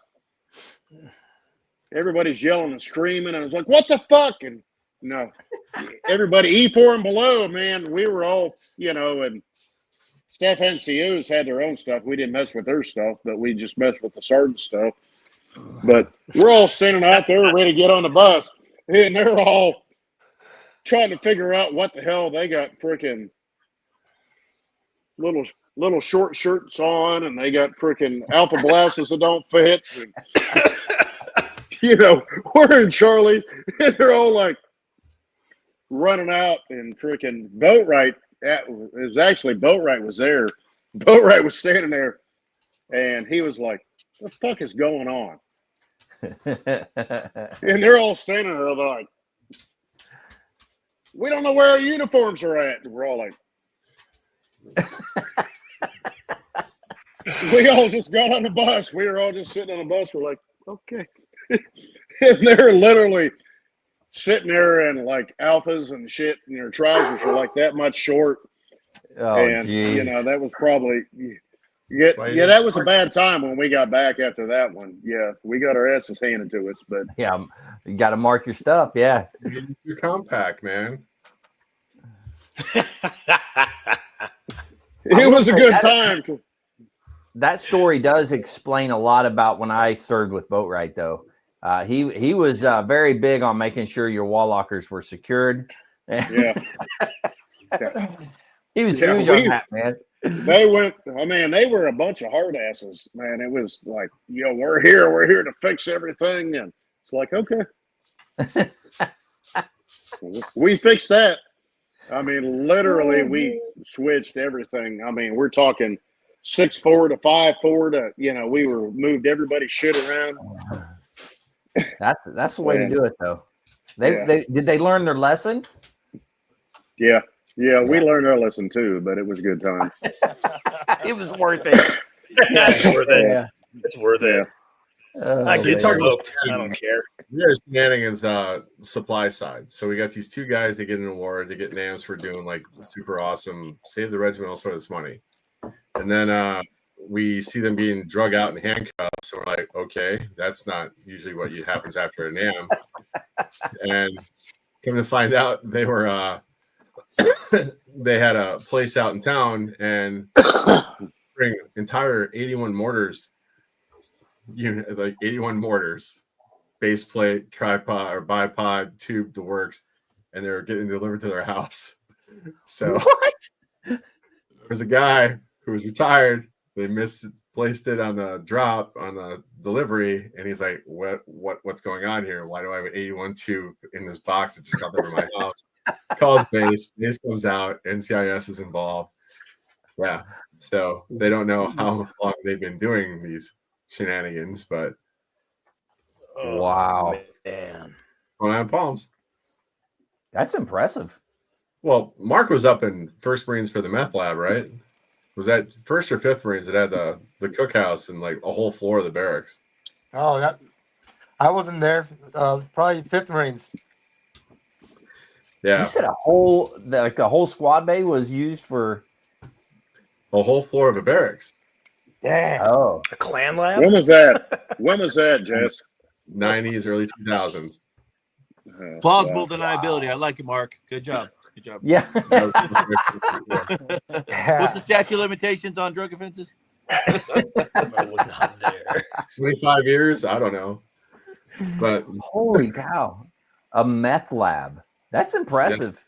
Everybody's yelling and screaming. And I was like, what the fuck? And, you know, everybody E4 and below, man. We were all, you know, and staff NCOs had their own stuff. We didn't mess with their stuff, but we just messed with the sergeant stuff. But we're all standing out there ready to get on the bus, and they're all trying to figure out what the hell they got freaking little short shirts on, and they got freaking alpha blouses that don't fit. And, you know, we're in Charlie, and they're all like running out, and freaking Boatwright was there. Boatwright was standing there, and he was like, "What the fuck is going on?" And they're all standing there, they're like, we don't know where our uniforms are at. And we're all like, we all just got on the bus. We were all just sitting on the bus. We're like, okay. And they're literally sitting there in like alphas and shit, and their trousers are like that much short. Oh, and geez. You know, that was probably yeah, that was a bad time when we got back after that one. Yeah, we got our asses handed to us, but yeah, you got to mark your stuff. Yeah, you're compact, man. It was a good time. That story does explain a lot about when I served with Boatwright, though. He was very big on making sure your wall lockers were secured. Yeah. He was huge on that, man. They were a bunch of hard asses, man. It was like, you know, we're here to fix everything. And it's like, okay. We fixed that. I mean, literally, we switched everything. I mean, we're talking 6-4 to 5-4 to, we were moved everybody's shit around. That's the way to do it, though. They did they learn their lesson? Yeah, we learned our lesson too, but it was a good time. It was worth it. It's worth it. Yeah. It's worth it. I get smoked. I don't care. There's shenanigans supply side. So we got these two guys that get an award, they get names for doing like super awesome save the regimentals for this money. And then we see them being drug out in handcuffs. So we're like, okay, that's not usually what happens after a NAM. And come to find out they were they had a place out in town and bring entire 81 mortars unit, like 81 mortars, base plate, tripod or bipod, tube, the works, and they were getting delivered to their house. So what? There's a guy who was retired. They misplaced it on the drop on the delivery, and he's like, what's going on here? Why do I have an 81 tube in this box that just got there in my house? Calls base comes out, NCIS is involved. Yeah. So they don't know how long they've been doing these shenanigans, but wow, man. 29 palms. That's impressive. Well, Mark was up in First Marines for the meth lab, right? Was that First or Fifth Marines that had the cookhouse and like a whole floor of the barracks? Oh, I wasn't there. Probably Fifth Marines. Yeah. You said a whole squad bay was used for a whole floor of a barracks. Yeah. Oh, a clan lab. When was that, Jess? 90s, early 2000s. Plausible deniability. I like it, Mark. Good job. Good job. Yeah. What's the statute of limitations on drug offenses? I was not there. 25 years? I don't know. But holy cow. A meth lab. That's impressive.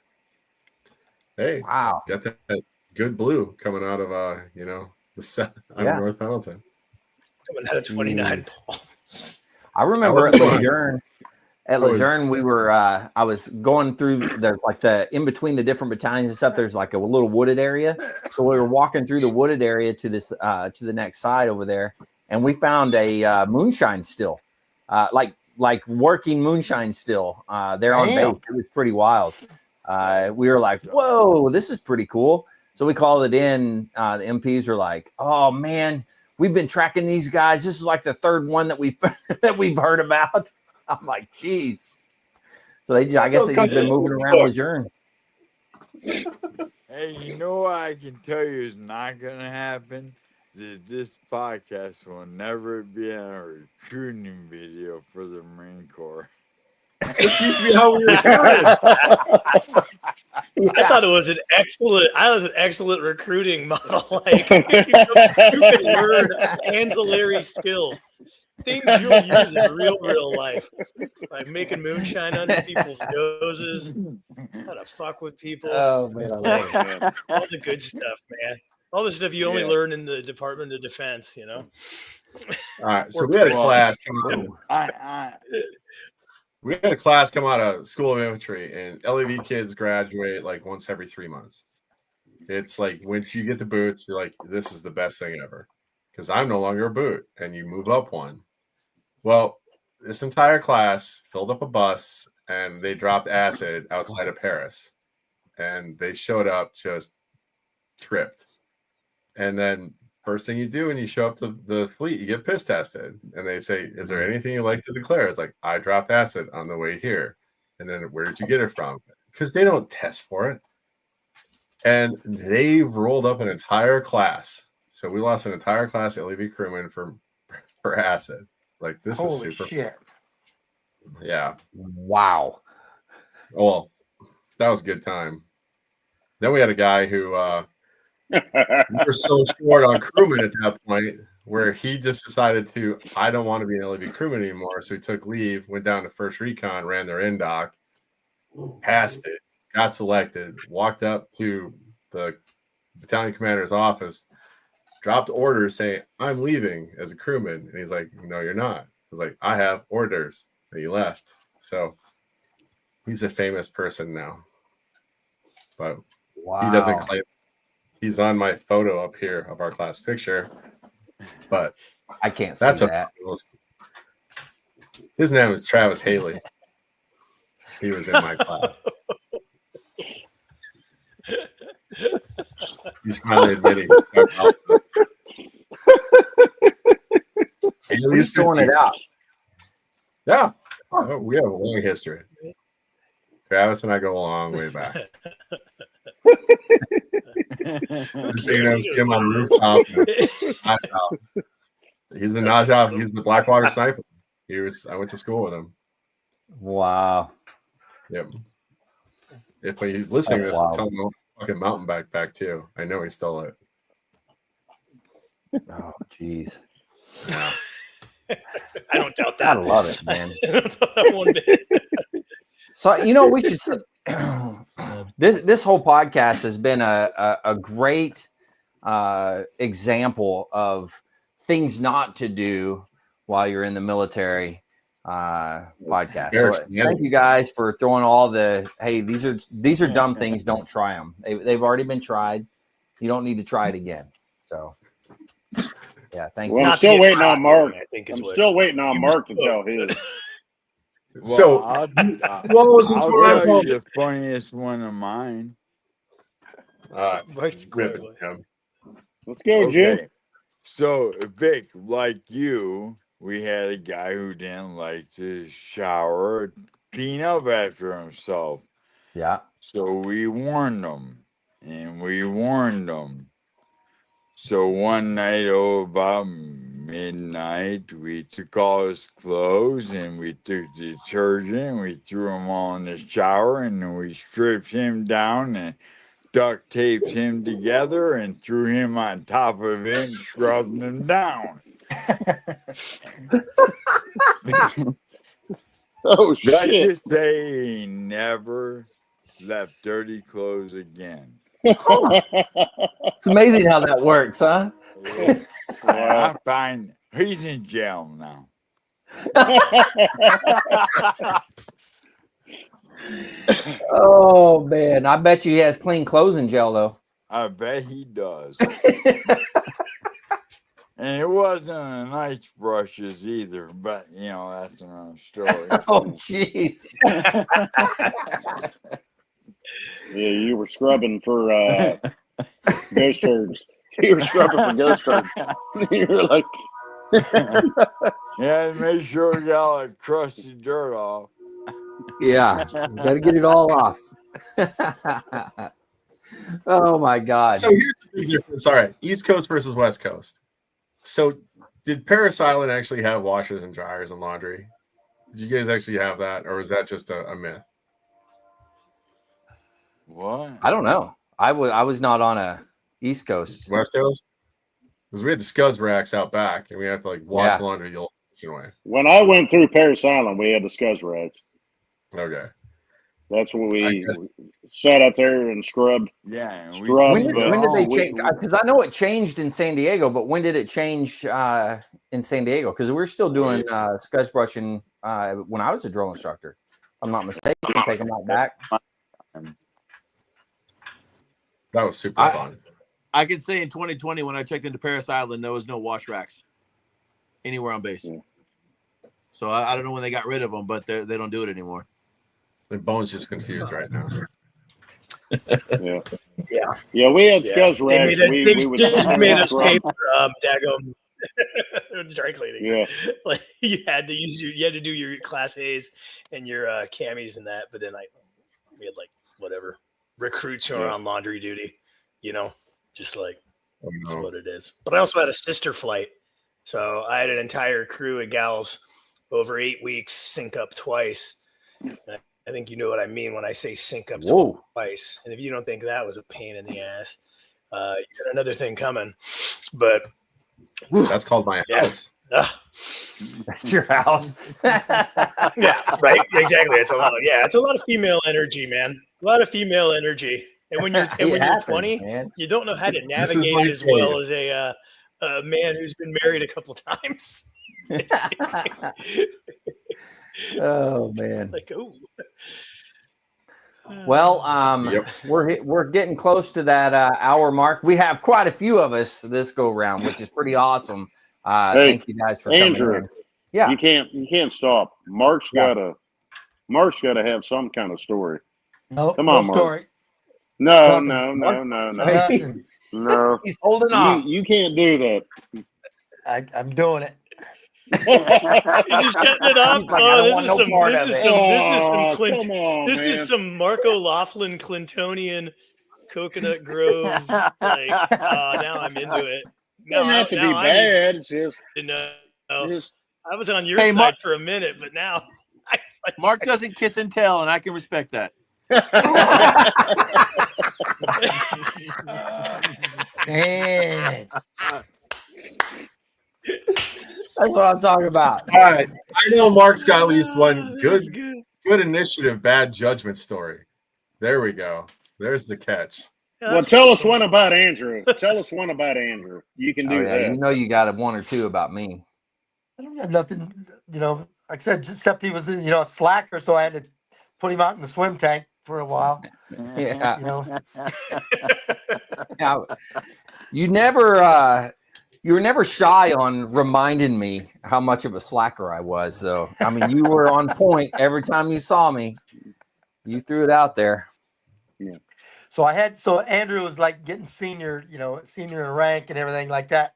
Yeah. Hey. Wow. Got that good blue coming out of the set out of North Pendleton. Coming out of 29 palms. I remember at Lejeune. At Lejeune, we were. I was going through. There's like in between the different battalions and stuff. There's like a little wooded area. So we were walking through the wooded area to this to the next side over there, and we found a moonshine still, like working moonshine still there on base. It was pretty wild. We were like, "Whoa, this is pretty cool." So we called it in. The MPs were like, "Oh man, we've been tracking these guys. This is like the third one that we've heard about." I'm like, geez. So I guess they've been moving around Lejeune. Hey, you know what I can tell you is not going to happen? That this podcast will never be in a recruiting video for the Marine Corps. This used to be how we recruited. I thought it was an excellent recruiting model. Like stupid word, ancillary skills. Things you'll use in real life, like making moonshine under people's noses, how to fuck with people. Oh man, I love it, man. All the good stuff, man. All the stuff you only learn in the Department of Defense, All right, so we had a class we had a class come out of School of Infantry, and LAV kids graduate like once every 3 months. It's like once you get the boots, you're like, this is the best thing ever. Because I'm no longer a boot, and you move up one. Well, this entire class filled up a bus, and they dropped acid outside of Paris. And they showed up just tripped. And then first thing you do when you show up to the fleet, you get piss tested. And they say, is there anything you'd like to declare? It's like, I dropped acid on the way here. And then where did you get it from? Because they don't test for it. And they rolled up an entire class. So we lost an entire class of LEV crewmen for acid. Like, this is super. Shit. Yeah. Wow. Well, that was a good time. Then we had a guy who we were so short on crewmen at that point where he just decided I don't want to be an LEV crewman anymore. So he took leave, went down to First Recon, ran their indoc, passed it, got selected, walked up to the battalion commander's office, dropped orders saying, I'm leaving as a crewman. And he's like, no, you're not. I was like, I have orders. And he left. So he's a famous person now. But he doesn't claim. He's on my photo up here of our class picture, but I can't see that. His name is Travis Haley. He was in my class. He's finally admitting. He's throwing it out. Yeah. Oh, we have a long history. Travis and I go a long way back. Just seeing him skim on a rooftop. He's the Najaf. He's the Blackwater sniper. I went to school with him. Wow. Yep. If he's listening to this, tell him fucking mountain bike back too. I know he stole it. Oh, jeez. Yeah. I don't doubt that. I love it, man. I don't doubt that one bit. So we should. This whole podcast has been a great example of things not to do while you're in the military. Podcast. So thank you guys for throwing all the these are dumb things. Don't try them. They've already been tried. You don't need to try it again. So yeah, thank you. I'm still waiting on Mark. I'm still waiting on Mark to tell his. So I'll tell you the funniest one of mine. Let's go, Jim. So Vic, like you, we had a guy who didn't like to shower, clean up after himself. Yeah. So we warned him, and we warned him. So one night, about midnight, we took all his clothes and we took detergent, we threw him all in the shower, and then we stripped him down and duct taped him together and threw him on top of it and scrubbed him down. Oh, shit. Let's just say he never left dirty clothes again. It's amazing how that works, huh? I find he's in jail now. Oh man, I bet you he has clean clothes in jail though. I bet he does. And it wasn't a nice brushes either, but that's another story. Oh jeez. Yeah, you were scrubbing for ghost turds. You were scrubbing for ghost turds. You were like, yeah, make sure we got all that crusty dirt off. Yeah, got to get it all off. Oh my God. So here's the big difference. All right, East Coast versus West Coast. So did Paris Island actually have washers and dryers and laundry? Did you guys actually have that, or was that just a myth? What? I don't know. I was not on a East Coast. West Coast? Because we had the Scuzz racks out back, and we had to wash laundry the old-fashioned way. When I went through Paris Island, we had the Scuzz racks. Okay. That's what we sat out there and scrubbed. Yeah. When did they change? Because I know it changed in San Diego, but when did it change in San Diego? Because we're still doing Scuzz brushing when I was a drill instructor. If I'm not mistaken. Taking that back. That was super fun. I can say in 2020, when I checked into Paris Island, there was no wash racks anywhere on base. Yeah. So I don't know when they got rid of them, but they don't do it anymore. The Bone's just confused right now. Yeah. We had Scuzz racks. We just made us pay for daggum dry cleaning. Yeah, like you had to do your class A's and your camis and that, but then we had whatever recruits who are on laundry duty, just that's what it is. But I also had a sister flight, so I had an entire crew of gals over 8 weeks sync up twice. I think you know what I mean when I say sync up twice. And if you don't think that was a pain in the ass, you got another thing coming. But that's called my house. That's your house. Yeah, right. Exactly. It's a lot of female energy, man. A lot of female energy. And when you're 20, man, you don't know how to navigate it as well as a man who's been married a couple times. Oh man. Well, we're getting close to that hour mark. We have quite a few of us this go round, which is pretty awesome. Hey, thank you guys for Andrew, coming in. Yeah, you can't stop. Mark's gotta have some kind of story. Nope, Come no on, Mark. story. No. Nothing. No. He's holding off. You can't do that. I'm doing it. He's just cutting it off. Like, this is some Mark O'Laughlin Clintonian Coconut Grove. Like, now I'm into it. No, doesn't have to be bad. It's just I was on your side for a minute, but now Mark doesn't kiss and tell, and I can respect that. Man. That's what I'm talking about. All right. I know Mark's got at least one good initiative, bad judgment story. There we go. There's the catch. Well, tell us one about Andrew. Tell us one about Andrew. You can do that. You know you got one or two about me. I don't have nothing, like I said, except he was, a slacker, so I had to put him out in the swim tank for a while. Yeah. Now, you were never shy on reminding me how much of a slacker I was, though. I mean, you were on point every time you saw me. You threw it out there. Yeah. So Andrew was like getting senior in rank and everything like that.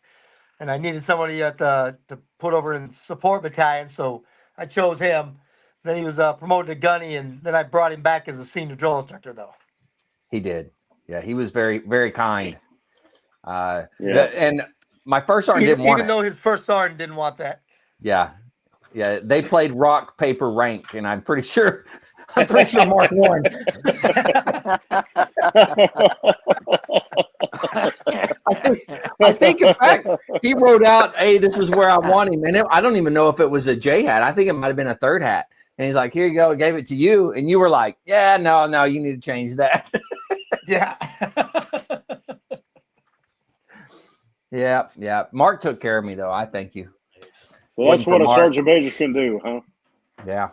And I needed somebody to put over in support battalion. So I chose him. Then he was promoted to gunny, and then I brought him back as a senior drill instructor, though. He did. Yeah, he was very, very kind. And my first sergeant didn't want it. Even though his first sergeant didn't want that. Yeah. Yeah, they played rock, paper, rank, and I'm pretty sure Mark won. I think in fact he wrote out, "Hey, this is where I want him," and I don't even know if it was a J hat. I think it might have been a third hat. And he's like, "Here you go," gave it to you, and you were like, "Yeah, no, you need to change that." Yeah. Yeah. Mark took care of me, though. I thank you. Well, that's what a sergeant major can do, huh? Yeah.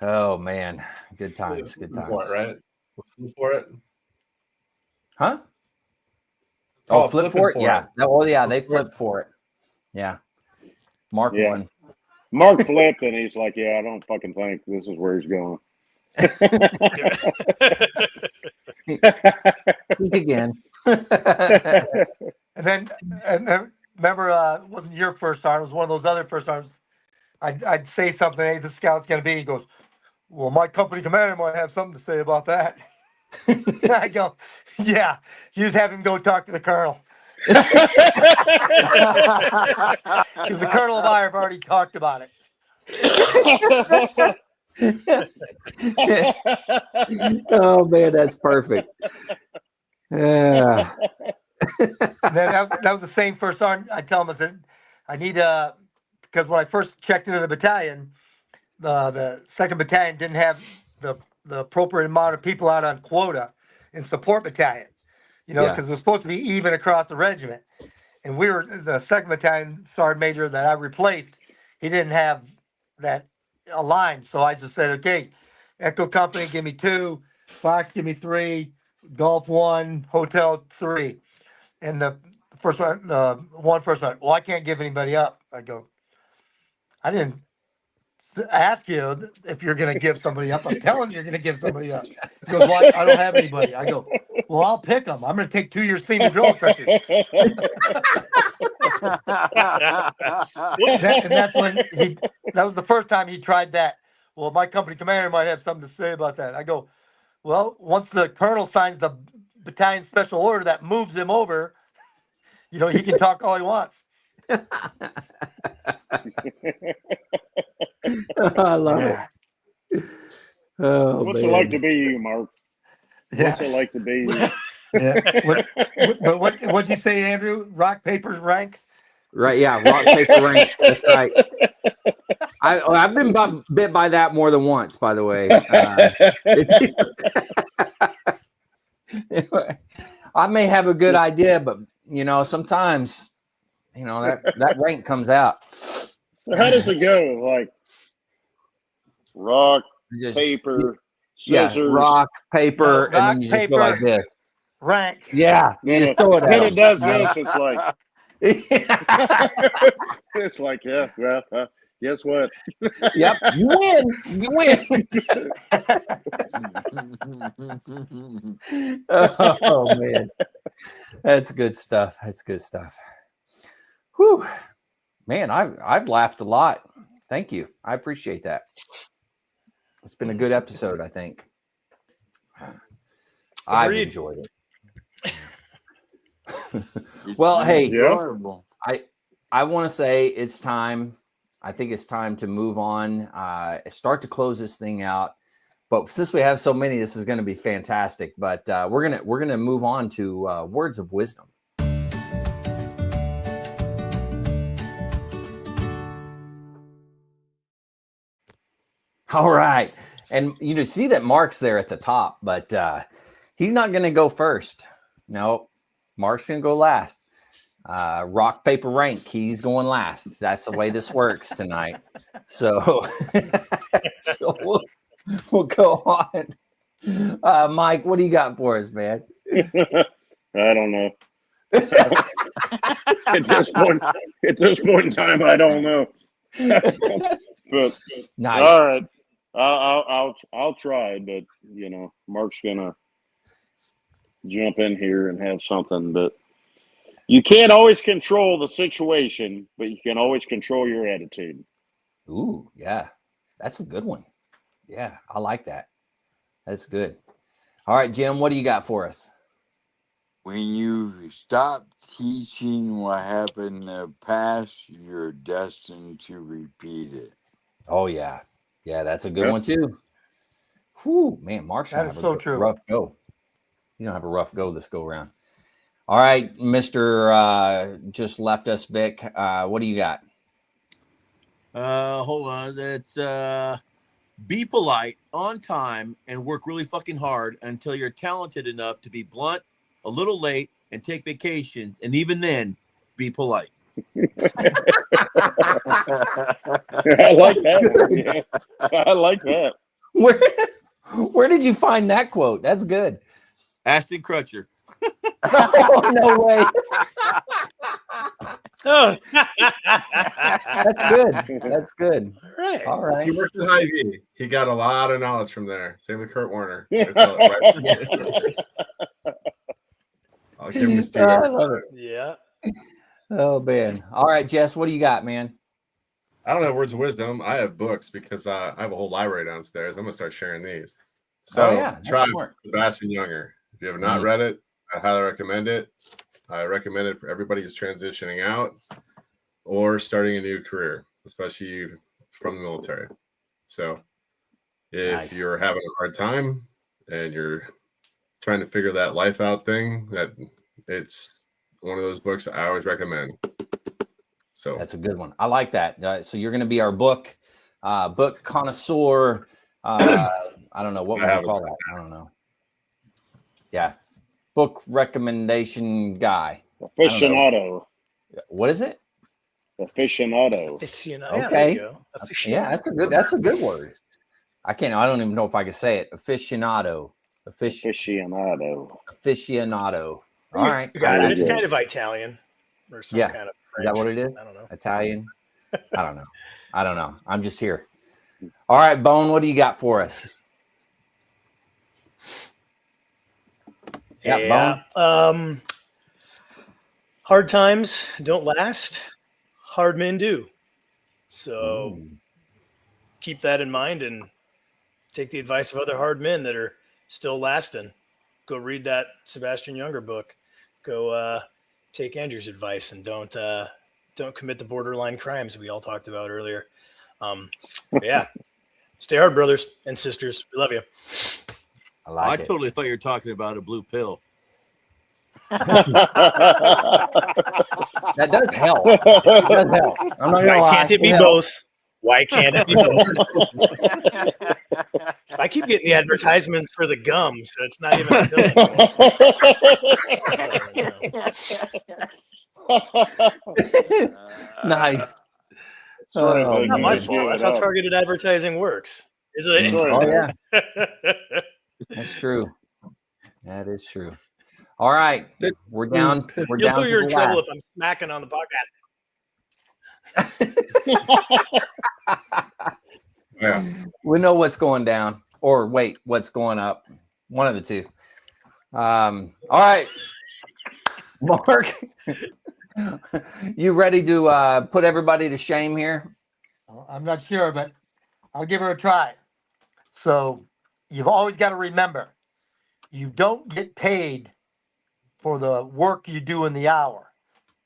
Oh man, good times. Right? Let's for it. Huh? Oh, flip for it? Yeah. They flipped for it. Yeah. Mark won. Mark flipped, and he's like, "Yeah, I don't fucking think this is where he's going." Think again. And then remember, it wasn't your first sergeant. It was one of those other first sergeants. I'd say something. Hey, this scout's going to be. He goes, "Well, my company commander might have something to say about that." I go, "Yeah, you just have him go talk to the colonel." Because the colonel and I have already talked about it. Oh man, that's perfect. Yeah. Then that was the same first sergeant. I tell him, I said, "I need because when I first checked into the battalion, the second battalion didn't have the appropriate amount of people out on quota in support battalion, because it was supposed to be even across the regiment. And we were the second battalion sergeant major that I replaced. He didn't have that aligned, so I just said, okay, Echo Company, give me 2, Fox, give me 3, Golf 1, Hotel 3. And the first one, well, I can't give anybody up. I go, I didn't ask you if you're going to give somebody up. I'm telling you, you're going to give somebody up. He goes, well, I don't have anybody. I go, well, I'll pick them. I'm going to take 2 years senior drill instructors. That's when that was the first time he tried that. Well, my company commander might have something to say about that. I go, well, once the colonel signs the battalion special order that moves him over, he can talk all he wants. I love it. Oh, what's it like to be you, Mark? What's it like to be you? Yeah. But what'd you say, Andrew? Rock, paper, rank? Right, yeah, rock, paper, rank. That's right. I've been bit by that more than once, by the way. I may have a good idea, but sometimes that rank comes out. So how does it go? Like rock, paper, scissors. Yeah, rock, paper, and then you just go like this. Rank. Yeah, you just throw it at Then him. it does this. It's like, it's like, yeah, well, guess what? Yep, you win. You win. Oh man, that's good stuff. That's good stuff. Whew, man, I've laughed a lot. Thank you. I appreciate that. It's been a good episode, I think. I've enjoyed it. Well, hey, enjoyable. I want to say it's time. I think it's time to move on, start to close this thing out. But since we have so many, this is going to be fantastic. But we're gonna move on to words of wisdom. All right, and you see that Mark's there at the top, but he's not going to go first. No, Mark's going to go last. Rock, paper, rank. He's going last. That's the way this works tonight. So, so we'll go on. Mike, what do you got for us, man? I don't know. At this point in time, I don't know. But nice. All right, I'll try. But Mark's gonna jump in here and have something. But you can't always control the situation, but you can always control your attitude. Ooh, yeah, that's a good one. Yeah, I like that. That's good. All right, Jim, what do you got for us? When you stop teaching what happened in the past, you're destined to repeat it. Oh yeah, that's a good one too. Whew, man, Mark's gonna have a rough go. You don't have a rough go this go around. All right, Mr. Just left us, Vic. What do you got? Hold on. It's be polite, on time, and work really fucking hard until you're talented enough to be blunt, a little late, and take vacations. And even then, be polite. I like that. Yeah. I like that. Where did you find that quote? That's good. Ashton Kutcher. Oh, no way. Oh. That's good. That's good. All right. He worked at Hy-Vee. He got a lot of knowledge from there. Same with Kurt Warner. I'll give him a steal. I love it. Yeah. Oh, man. All right, Jess, what do you got, man? I don't have words of wisdom. I have books because I have a whole library downstairs. I'm going to start sharing these. So try Sebastian Junger. If you have not read it, I highly recommend it. I recommend it for everybody who's transitioning out or starting a new career, especially from the military. So if you're having a hard time and you're trying to figure that life out thing, that it's one of those books I always recommend. So that's a good one. I like that. So you're going to be our book connoisseur. I don't know what would you call that. I don't know. Yeah. Book recommendation guy. Aficionado. What is it? Aficionado. Okay. Yeah, that's a good word. I don't even know if I can say it. Aficionado. Aficionado. All right. It's kind of Italian or some kind of French. Is that what it is? I don't know. Italian? I don't know. I'm just here. All right, Bone, what do you got for us? Bone. Hard times don't last. Hard men do. So keep that in mind and take the advice of other hard men that are still lasting. Go read that Sebastian Junger book. Go take Andrew's advice and don't commit the borderline crimes we all talked about earlier. Stay hard, brothers and sisters. We love you. I totally thought you were talking about a blue pill. That does help. It does help. I'm not gonna lie. Why can't it be both? Why can't it be both? I keep getting the advertisements for the gum, so it's not even a pill. Nice. It's not my fault. That's how targeted advertising works. Is it? Oh yeah, that's true. That is true. All right, we're down. We're You'll down know to you're the in trouble last. if I'm smacking on the podcast. Yeah. We know what's going down, or wait, what's going up. One of the two. All right, Mark, you ready to put everybody to shame here? Well, I'm not sure, but I'll give her a try. So you've always got to remember, you don't get paid for the work you do in the hour.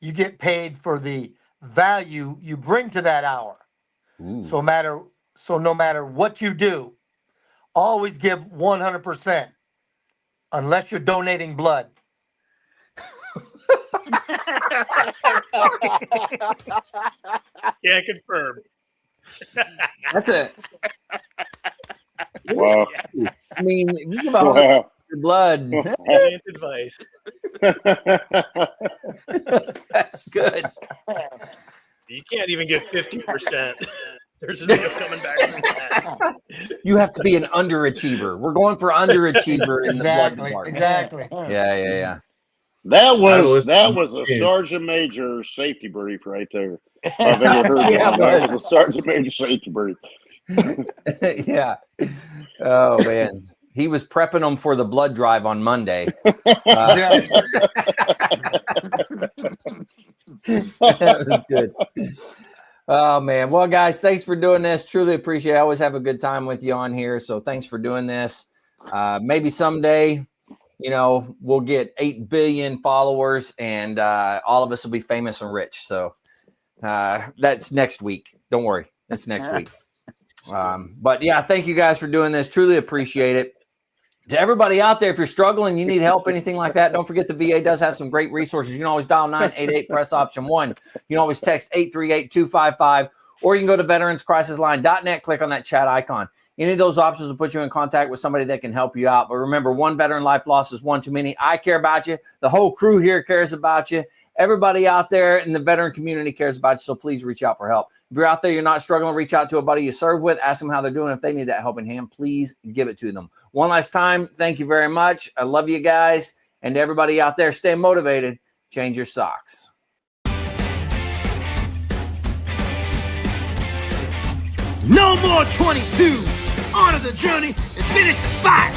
You get paid for the value you bring to that hour. Ooh. So no matter what you do, always give 100%, unless you're donating blood. Yeah, confirm. That's it. Wow. I mean, if you give out Wow. your blood. Brilliant advice. That's good. You can't even get 50%. There's no coming back from that. You have to be an underachiever. We're going for underachiever in the blood department. Exactly. Yeah. That was a sergeant major safety brief right there. If I've ever heard Yeah, one. That was a sergeant major safety brief. Yeah. Oh man, he was prepping them for the blood drive on Monday. That was good. Oh man. Well, guys, thanks for doing this. Truly appreciate it. I always have a good time with you on here. So thanks for doing this. Maybe someday, we'll get 8 billion followers and all of us will be famous and rich. So that's next week. Don't worry. That's next week. But yeah, thank you guys for doing this. Truly appreciate it. To everybody out there, if you're struggling, you need help, anything like that, don't forget the VA does have some great resources. You can always dial 988, press option 1. You can always text 838-255, or you can go to veteranscrisisline.net, click on that chat icon. Any of those options will put you in contact with somebody that can help you out. But remember, one veteran life lost is one too many. I care about you. The whole crew here cares about you. Everybody out there in the veteran community cares about you, so please reach out for help. If you're out there, you're not struggling, reach out to a buddy you serve with, ask them how they're doing. If they need that helping hand, please give it to them. One last time, thank you very much. I love you guys. And to everybody out there, stay motivated. Change your socks. No more 22. Honor the journey and finish the fight.